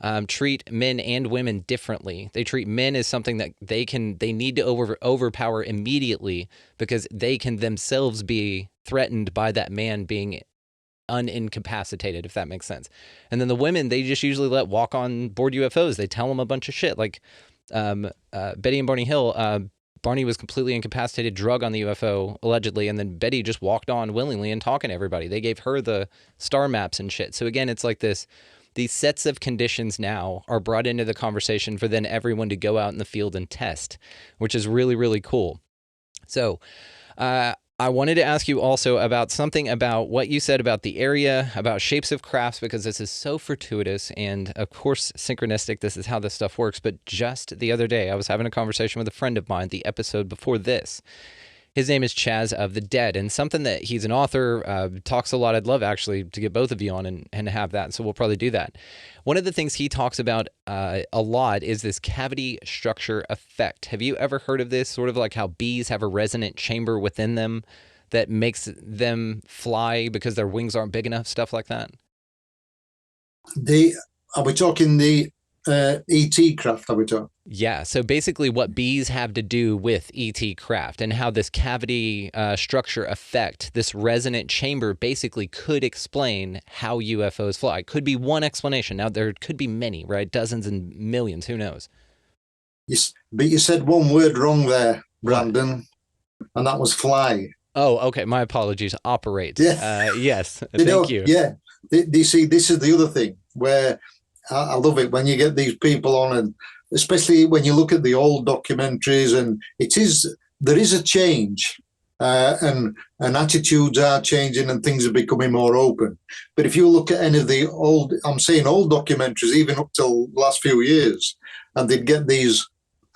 ET, treat men and women differently. They treat men as something that they need to overpower immediately because they can themselves be threatened by that man being unincapacitated, if that makes sense. And then the women, they just usually let walk on board UFOs. They tell them a bunch of shit, like Betty and Barney Hill. Barney was completely incapacitated, drug on the UFO allegedly, and then Betty just walked on willingly and talking to everybody. They gave her the star maps and shit. So again, it's like this. These sets of conditions now are brought into the conversation for then everyone to go out in the field and test, which is really, really cool. So I wanted to ask you also about something about what you said about the area, about shapes of crafts, because this is so fortuitous and, of course, synchronistic. This is how this stuff works. But just the other day, I was having a conversation with a friend of mine, the episode before this. His name is Chaz of the Dead, and something that he's an author, talks a lot. I'd love actually to get both of you on and have that, so we'll probably do that. One of the things he talks about a lot is this cavity structure effect. Have you ever heard of this? Sort of like how bees have a resonant chamber within them that makes them fly because their wings aren't big enough, stuff like that? Are we talking the ET craft, are we talking? Yeah, so basically what bees have to do with ET craft and how this cavity structure effect, this resonant chamber, basically could explain how UFOs fly. It could be one explanation. Now, there could be many, right? Dozens and millions, who knows? Yes, but you said one word wrong there, Brandon, and that was fly. Oh, okay. My apologies. Operate. Yeah. Yes. Thank you. Yeah. You see, this is the other thing where I love it when you get these people on, and especially when you look at the old documentaries, and there is a change, and attitudes are changing and things are becoming more open. But if you look at any of the old documentaries, even up till the last few years, and they'd get these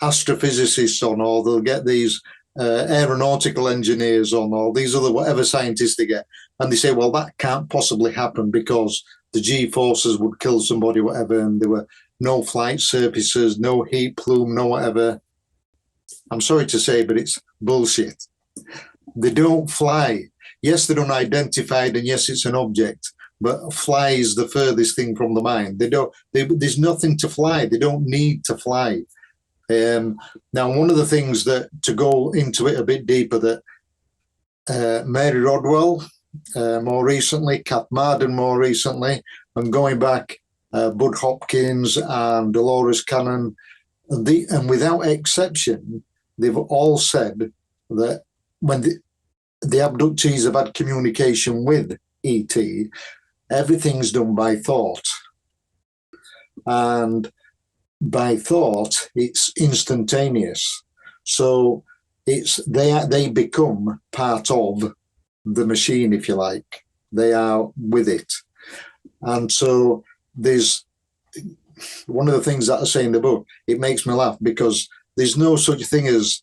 astrophysicists on, or they'll get these aeronautical engineers on, or these other whatever scientists they get, and they say, well, that can't possibly happen because the G-forces would kill somebody, whatever, and there were no flight surfaces, no heat plume, no whatever. I'm sorry to say, but it's bullshit. They don't fly. Yes, they're unidentified, and yes, it's an object, but fly is the furthest thing from the mind. There's nothing to fly. They don't need to fly. Now, one of the things that, to go into it a bit deeper, that Mary Rodwell more recently, Kath Marden more recently, and going back, Bud Hopkins and Dolores Cannon, and without exception, they've all said that when the abductees have had communication with ET, everything's done by thought. And by thought, it's instantaneous. So they become part of the machine, if you like. They are with it. And so there's one of the things that I say in the book, it makes me laugh because there's no such thing as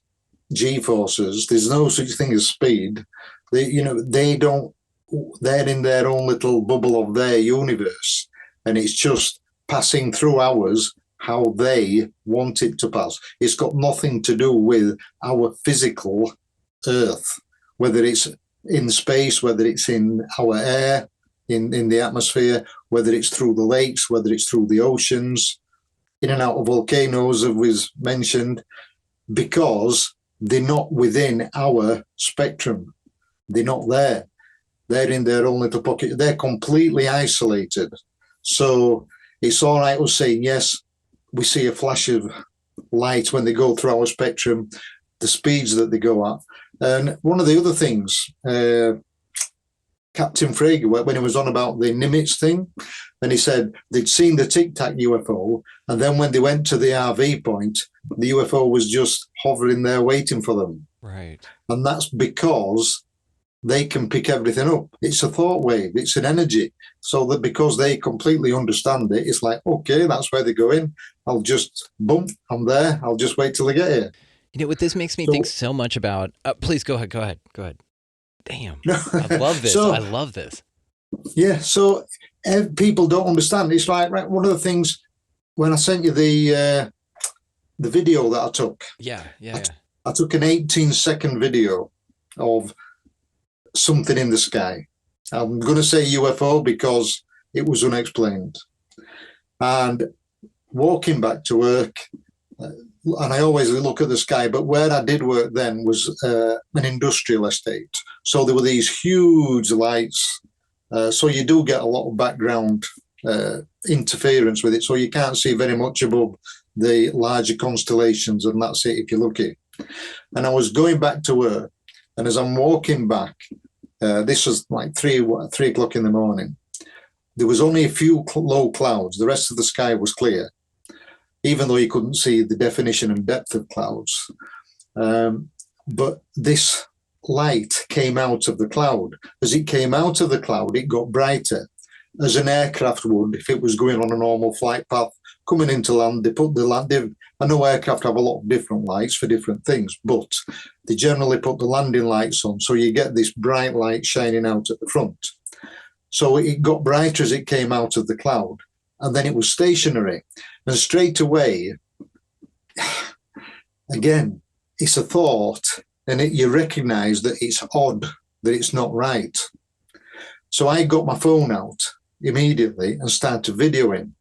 G-forces. There's no such thing as speed. They're in their own little bubble of their universe. And it's just passing through ours how they want it to pass. It's got nothing to do with our physical Earth, whether it's in space, whether it's in our air, in the atmosphere, whether it's through the lakes, whether it's through the oceans, in and out of volcanoes, as was mentioned, because they're not within our spectrum. They're not there. They're in their own little pocket. They're completely isolated. So it's all right us saying, yes, we see a flash of light when they go through our spectrum, the speeds that they go at. And one of the other things, Captain Frager, when he was on about the Nimitz thing, and he said they'd seen the Tic Tac UFO, and then when they went to the RV point, the UFO was just hovering there waiting for them. Right. And that's because they can pick everything up. It's a thought wave. It's an energy. So that because they completely understand it, it's like, okay, that's where they're going. I'll just, boom, I'm there. I'll just wait till they get here. You know what this makes me think so much about? Please go ahead. Damn, I love this. I love this. Yeah, so people don't understand. It's like, right, one of the things, when I sent you the video that I took. Yeah. I took an 18-second video of something in the sky. I'm going to say UFO because it was unexplained. And walking back to work, and I always look at the sky, but where I did work then was an industrial estate. So there were these huge lights. So you do get a lot of background interference with it. So you can't see very much above the larger constellations, and that's it if you're lucky. And I was going back to work, and as I'm walking back, this was like 3 o'clock in the morning. There was only a few low clouds. The rest of the sky was clear, even though you couldn't see the definition and depth of clouds. But this light came out of the cloud. As it came out of the cloud, it got brighter, as an aircraft would if it was going on a normal flight path. Coming into land, they put the land. I know aircraft have a lot of different lights for different things, but they generally put the landing lights on, so you get this bright light shining out at the front. So it got brighter as it came out of the cloud, and then it was stationary. And straight away, again, it's a thought, and you recognize that it's odd, that it's not right. So I got my phone out immediately and started videoing.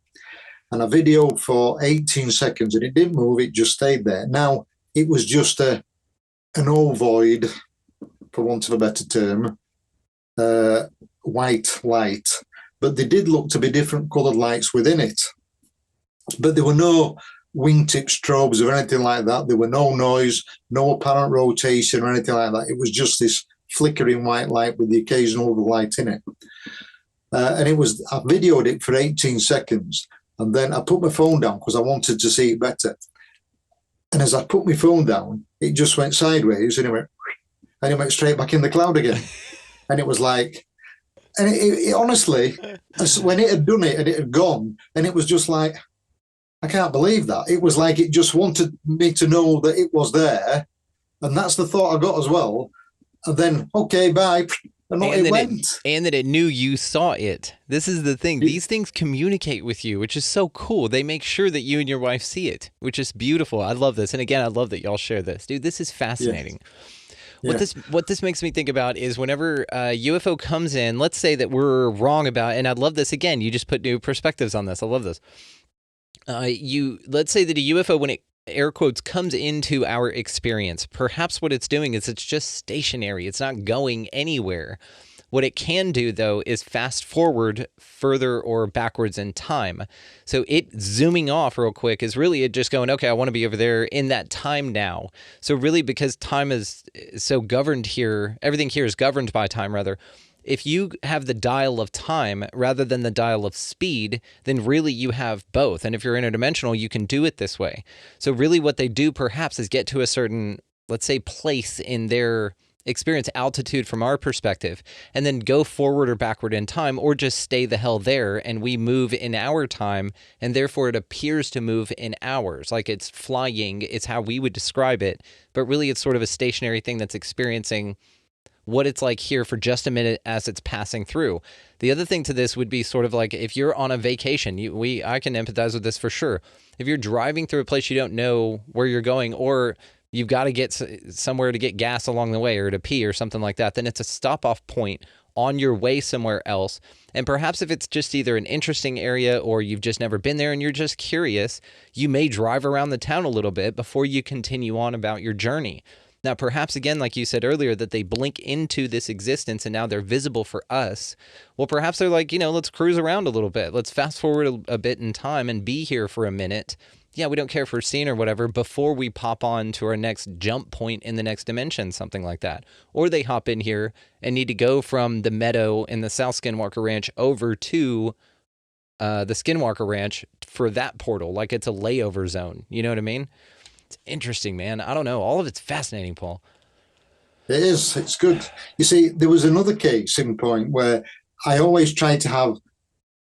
And I videoed for 18 seconds, and it didn't move, it just stayed there. Now, it was just an ovoid, for want of a better term, white light. But they did look to be different coloured lights within it. But there were no wingtip strobes or anything like that. There were no noise, no apparent rotation or anything like that. It was just this flickering white light with the occasional other light in it. And I videoed it for 18 seconds. And then I put my phone down because I wanted to see it better. And as I put my phone down, it just went sideways and it went straight back in the cloud again. And it was like, and it honestly, when it had done it and it had gone, and it was just like, I can't believe that. It was like it just wanted me to know that it was there. And that's the thought I got as well. And then, okay, bye. And it went. And that it knew you saw it. This is the thing. These things communicate with you, which is so cool. They make sure that you and your wife see it, which is beautiful. I love this. And again, I love that y'all share this. Dude, this is fascinating. Yeah. What this makes me think about is whenever a UFO comes in, let's say that we're wrong about, and I love this again, you just put new perspectives on this. I love this. Let's say that a UFO, when it air quotes comes into our experience, perhaps what it's doing is it's just stationary. It's not going anywhere. What it can do, though, is fast forward further or backwards in time. So it zooming off real quick is really it just going, okay, I want to be over there in that time now. So really, because time is so governed here, everything here is governed by time, rather, if you have the dial of time rather than the dial of speed, then really you have both. And if you're interdimensional, you can do it this way. So really what they do perhaps is get to a certain, let's say, place in their experience, altitude from our perspective, and then go forward or backward in time, or just stay the hell there, and we move in our time, and therefore it appears to move in ours. Like it's flying, it's how we would describe it, but really it's sort of a stationary thing that's experiencing what it's like here for just a minute as it's passing through. The other thing to this would be sort of like if you're on a vacation, I can empathize with this for sure. If you're driving through a place you don't know where you're going, or you've got to get somewhere to get gas along the way or to pee or something like that, then it's a stop-off point on your way somewhere else. And perhaps if it's just either an interesting area or you've just never been there and you're just curious, you may drive around the town a little bit before you continue on about your journey. Now, perhaps, again, like you said earlier, that they blink into this existence and now they're visible for us. Well, perhaps they're like, let's cruise around a little bit. Let's fast forward a bit in time and be here for a minute. Yeah, we don't care if we're seen or whatever before we pop on to our next jump point in the next dimension, something like that. Or they hop in here and need to go from the meadow in the South Skinwalker Ranch over to the Skinwalker Ranch for that portal, like it's a layover zone. You know what I mean? It's interesting, man. I don't know. All of it's fascinating, Paul. It is. It's good. You see, there was another case in point where I always try to have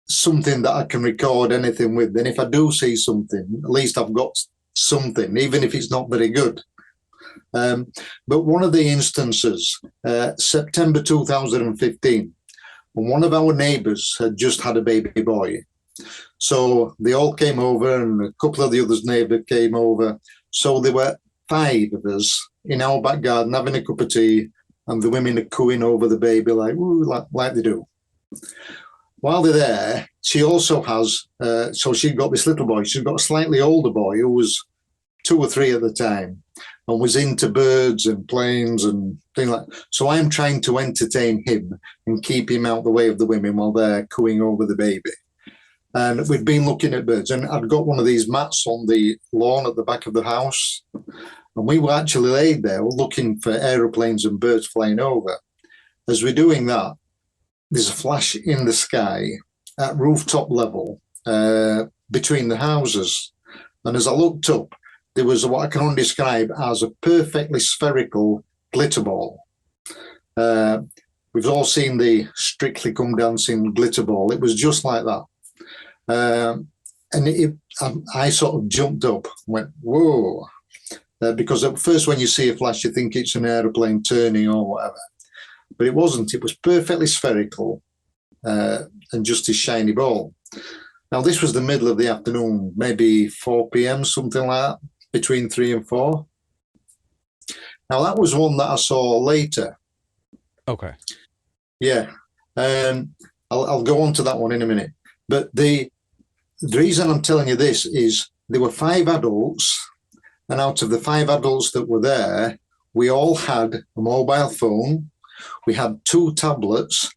something that I can record anything with. And if I do see something, at least I've got something, even if it's not very good. But one of the instances, September 2015, when one of our neighbours had just had a baby boy. So they all came over and a couple of the others' neighbours came over. So there were 5 of us in our back garden having a cup of tea, and the women are cooing over the baby like, ooh, like they do. While they're there, she also has, so she's got this little boy. She's got a slightly older boy who was 2 or 3 at the time and was into birds and planes and things like that. So I'm trying to entertain him and keep him out the way of the women while they're cooing over the baby. And we'd been looking at birds, and I'd got one of these mats on the lawn at the back of the house. And we were actually laid there looking for aeroplanes and birds flying over. As we're doing that, there's a flash in the sky at rooftop level between the houses. And as I looked up, there was what I can only describe as a perfectly spherical glitter ball. We've all seen the Strictly Come Dancing glitter ball. It was just like that. And I sort of jumped up, went, whoa. Because at first when you see a flash, you think it's an aeroplane turning or whatever. But it wasn't. It was perfectly spherical and just a shiny ball. Now, this was the middle of the afternoon, maybe 4 p.m., something like that, between 3 and 4. Now, that was one that I saw later. Okay. Yeah. I'll go on to that one in a minute. But the reason I'm telling you this is there were 5 adults, and out of the 5 adults that were there, we all had a mobile phone. We had 2 tablets,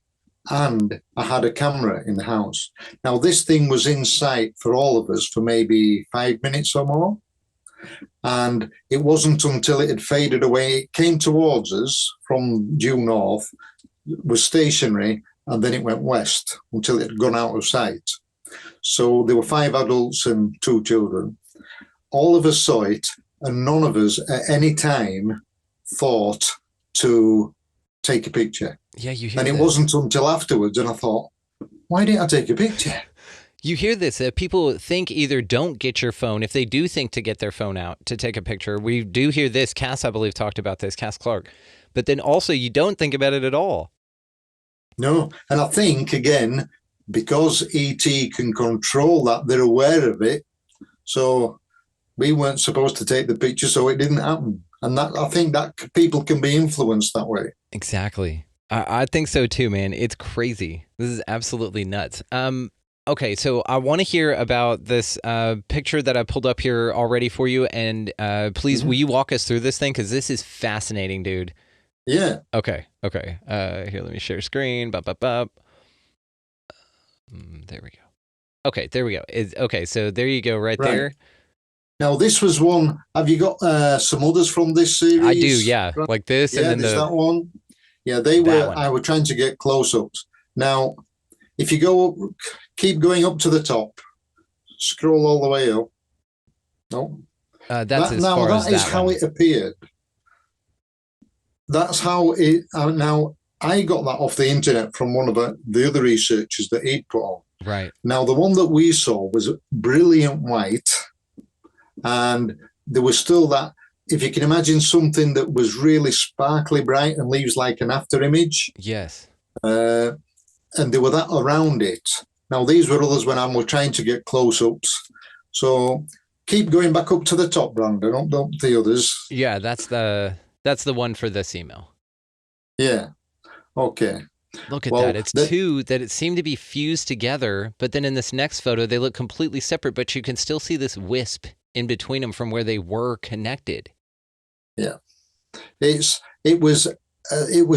and I had a camera in the house. Now, this thing was in sight for all of us for maybe 5 minutes or more. And it wasn't until it had faded away, it came towards us from due north, was stationary, and then it went west until it had gone out of sight. So there were 5 adults and 2 children. All of us saw it, and none of us at any time thought to take a picture. Yeah, you hear And it this. wasn't until afterwards, and I thought, why didn't I take a picture? You hear this. People think either don't get your phone, if they do think to get their phone out to take a picture. We do hear this. Cass, I believe, talked about this, Cass Clark. But then also you don't think about it at all. No, and I think, again, because ET can control that, they're aware of it. So we weren't supposed to take the picture, so it didn't happen. And that, I think that people can be influenced that way. Exactly. I think so too, man. It's crazy. This is absolutely nuts. Okay, so I want to hear about this picture that I pulled up here already for you. And please, will you walk us through this thing? Because this is fascinating, dude. Yeah. Okay. Here, let me share screen. There we go. Okay, there we go. Okay, so there you go, right there. Now, this was one. Have you got some others from this series? I do, yeah. Like this, Yeah, and then there's that one. Yeah, they That were. one. I were trying to get close-ups. Now, if you go up, keep going up to the top, scroll all the way up. No, That's as far as that is that how one. it appeared. That's how it. Now, I got that off the internet from one of the other researchers that he'd put on. Right. Now, the one that we saw was brilliant white, and there was still that. If you can imagine something that was really sparkly bright and leaves like an after image, Yes. and there were that around it. Now, these were others when I was trying to get close-ups. So keep going back up to the top, Brandon, up the others. Yeah, that's the one for this email. Yeah. Okay. Look at Well, that. It's two that it seemed to be fused together, but then in this next photo, they look completely separate, but you can still see this wisp in between them from where they were connected. Yeah. It was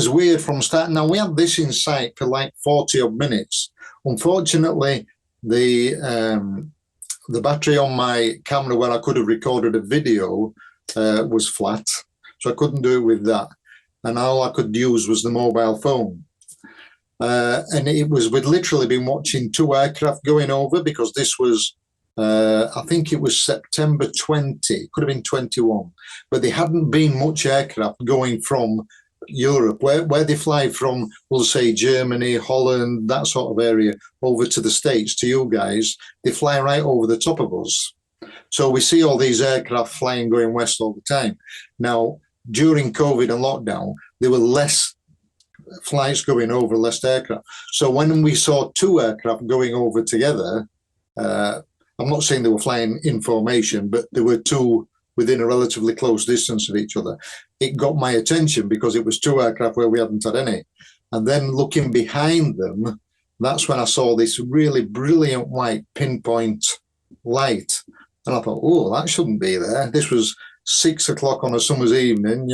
weird from start. Now, we had this in sight for like 40 odd minutes. Unfortunately, the battery on my camera where I could have recorded a video was flat, so I couldn't do it with that. And all I could use was the mobile phone. And we'd literally been watching 2 aircraft going over, because this was, I think it was September 20, could have been 21, but there hadn't been much aircraft going from Europe, where they fly from, we'll say Germany, Holland, that sort of area, over to the States, to you guys. They fly right over the top of us. So we see all these aircraft flying, going west all the time. Now, during COVID and lockdown, there were less flights going over, less aircraft. So when we saw 2 aircraft going over together, I'm not saying they were flying in formation, but there were 2 within a relatively close distance of each other. It got my attention because it was 2 aircraft where we hadn't had any. And then looking behind them, that's when I saw this really brilliant white pinpoint light. And I thought, oh, that shouldn't be there. This was 6 o'clock on a summer's evening,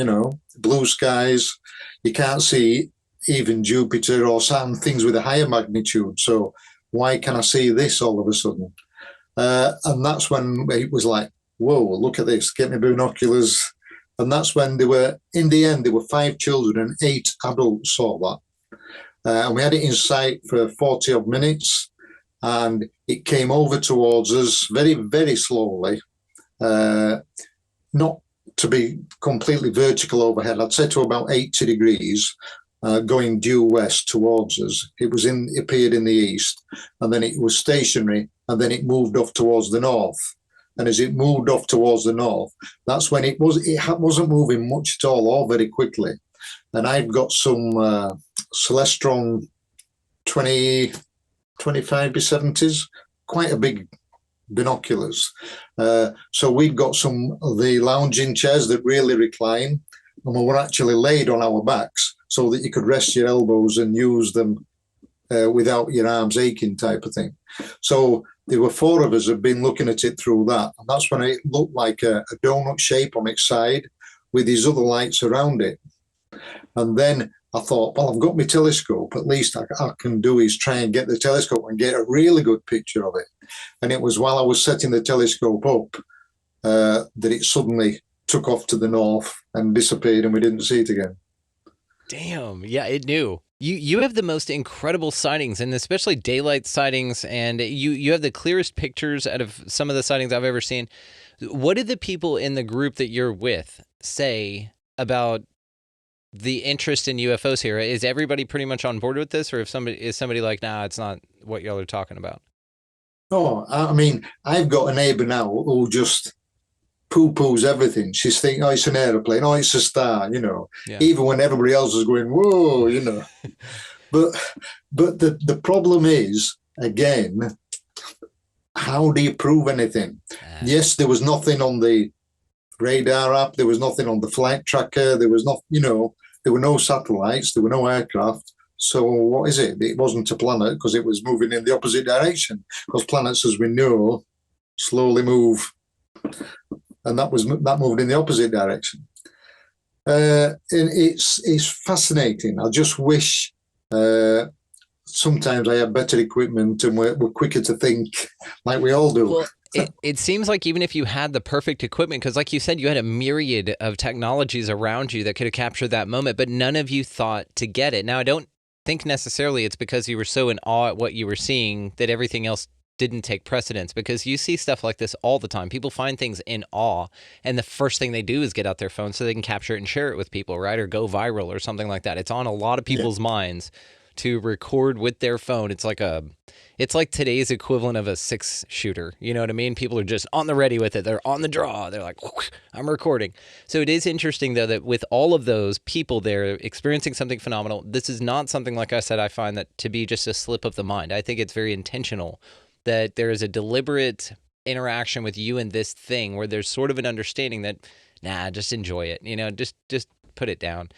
blue skies. You can't see even Jupiter or Saturn, things with a higher magnitude. So why can I see this all of a sudden? And that's when it was like, whoa, look at this, get me binoculars. And that's when in the end, there were 5 children and 8 adults saw that. And we had it in sight for 40 odd minutes, and it came over towards us very, very slowly, not to be completely vertical overhead. I'd say to about 80 degrees, going due west towards us. It appeared in the east, and then it was stationary, and then it moved off towards the north. And as it moved off towards the north, that's when it wasn't moving much at all, or very quickly. And I've got some Celestron 25 B70s, quite a big binoculars. So we've got some of the lounging chairs that really recline, and we were actually laid on our backs so that you could rest your elbows and use them without your arms aching, type of thing. So there were 4 of us who had been looking at it through that, and that's when it looked like a donut shape on its side with these other lights around it. And then I thought, well, I've got my telescope. At least I can do is try and get the telescope and get a really good picture of it. And it was while I was setting the telescope up that it suddenly took off to the north and disappeared, and we didn't see it again. Damn. Yeah, it knew. You have the most incredible sightings, and especially daylight sightings, and you have the clearest pictures out of some of the sightings I've ever seen. What did the people in the group that you're with say about the interest in UFOs here? Is everybody pretty much on board with this, or is somebody like, nah, it's not what y'all are talking about? Oh, I mean, I've got a neighbour now who just poo-poos everything. She's thinking, oh, it's an aeroplane, oh, it's a star, Yeah. even when everybody else is going, whoa, But the problem is, again, how do you prove anything? Yes, there was nothing on the radar app, there was nothing on the flight tracker, there was not, there were no satellites, there were no aircraft. So what is it? It wasn't a planet because it was moving in the opposite direction, because planets, as we know, slowly move. And that moved in the opposite direction. And it's fascinating. I just wish sometimes I had better equipment and we're quicker to think, like we all do. Well, It seems like even if you had the perfect equipment, because like you said, you had a myriad of technologies around you that could have captured that moment, but none of you thought to get it. Now, I don't think necessarily it's because you were so in awe at what you were seeing that everything else didn't take precedence, because you see stuff like this all the time. People find things in awe, and the first thing they do is get out their phone so they can capture it and share it with people, right? Or go viral or something like that. It's on a lot of people's minds to record with their phone. It's like today's equivalent of a 6-shooter. You know what I mean? People are just on the ready with it. They're on the draw. They're like, I'm recording. So it is interesting, though, that with all of those people there experiencing something phenomenal, this is not something, like I said, I find that to be just a slip of the mind. I think it's very intentional, that there is a deliberate interaction with you and this thing where there's sort of an understanding that, just enjoy it. Just put it down.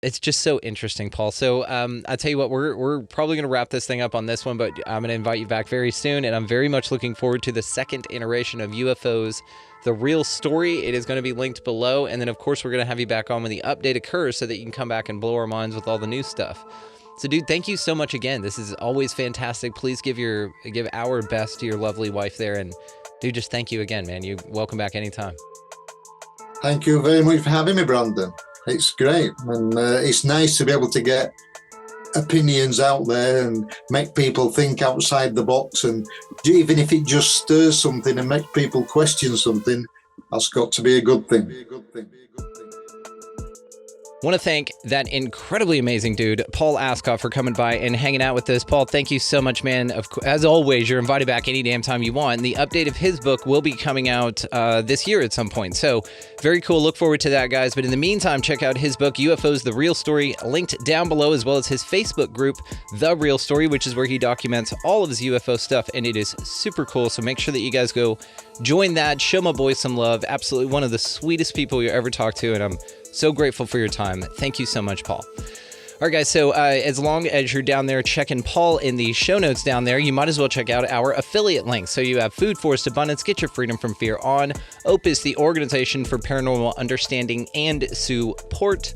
It's just so interesting, Paul. So I'll tell you what, we're probably going to wrap this thing up on this one, but I'm going to invite you back very soon, and I'm very much looking forward to the second iteration of UFOs, The Real Story. It is going to be linked below, and then, of course, we're going to have you back on when the update occurs so that you can come back and blow our minds with all the new stuff. So, dude, thank you so much again. This is always fantastic. Please give our best to your lovely wife there, and, dude, just thank you again, man. You're welcome back anytime. Thank you very much for having me, Brandon. It's great, and it's nice to be able to get opinions out there and make people think outside the box, and even if it just stirs something and make people question something, that's got to be a good thing. I want to thank that incredibly amazing dude, Paul Ascough, for coming by and hanging out with us. Paul, thank you so much, man. As always, you're invited back any damn time you want. And the update of his book will be coming out this year at some point. So very cool. Look forward to that, guys. But in the meantime, check out his book, UFOs, The Real Story, linked down below, as well as his Facebook group, The Real Story, which is where he documents all of his UFO stuff. And it is super cool. So make sure that you guys go join that. Show my boy some love. Absolutely one of the sweetest people you ever talked to. And I'm so grateful for your time. Thank you so much, Paul. All right, guys, so as long as you're down there checking Paul in the show notes down there, you might as well check out our affiliate links. So you have Food Forest Abundance, Get Your Freedom from Fear on, Opus, the Organization for Paranormal Understanding and Support,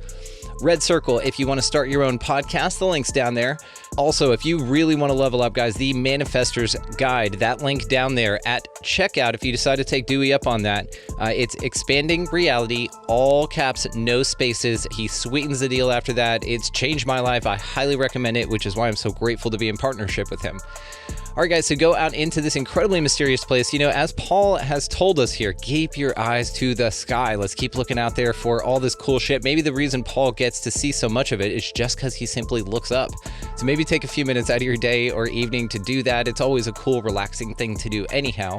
Red Circle, if you want to start your own podcast, the link's down there. Also, if you really want to level up, guys, the Manifestors Guide, that link down there at checkout, if you decide to take Dewey up on that, it's Expanding Reality, all caps, no spaces. He sweetens the deal after that. It's changed my life. I highly recommend it, which is why I'm so grateful to be in partnership with him. All right, guys, so go out into this incredibly mysterious place. You know, as Paul has told us here, keep your eyes to the sky. Let's keep looking out there for all this cool shit. Maybe the reason Paul gets to see so much of it is just because he simply looks up. So maybe take a few minutes out of your day or evening to do that. It's always a cool, relaxing thing to do anyhow.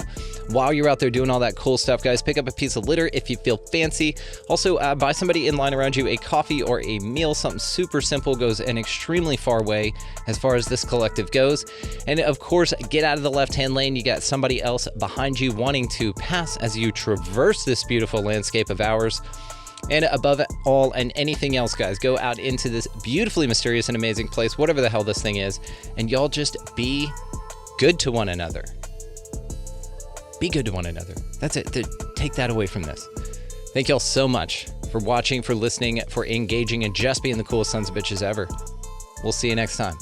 While you're out there doing all that cool stuff, guys, pick up a piece of litter if you feel fancy. Also, buy somebody in line around you a coffee or a meal. Something super simple goes an extremely far way as far as this collective goes. And of course, get out of the left-hand lane. You got somebody else behind you wanting to pass as you traverse this beautiful landscape of ours. And above all and anything else, guys, go out into this beautifully mysterious and amazing place, whatever the hell this thing is, and y'all just be good to one another. Be good to one another. That's it. Take that away from this. Thank y'all so much for watching, for listening, for engaging, and just being the coolest sons of bitches ever. We'll see you next time.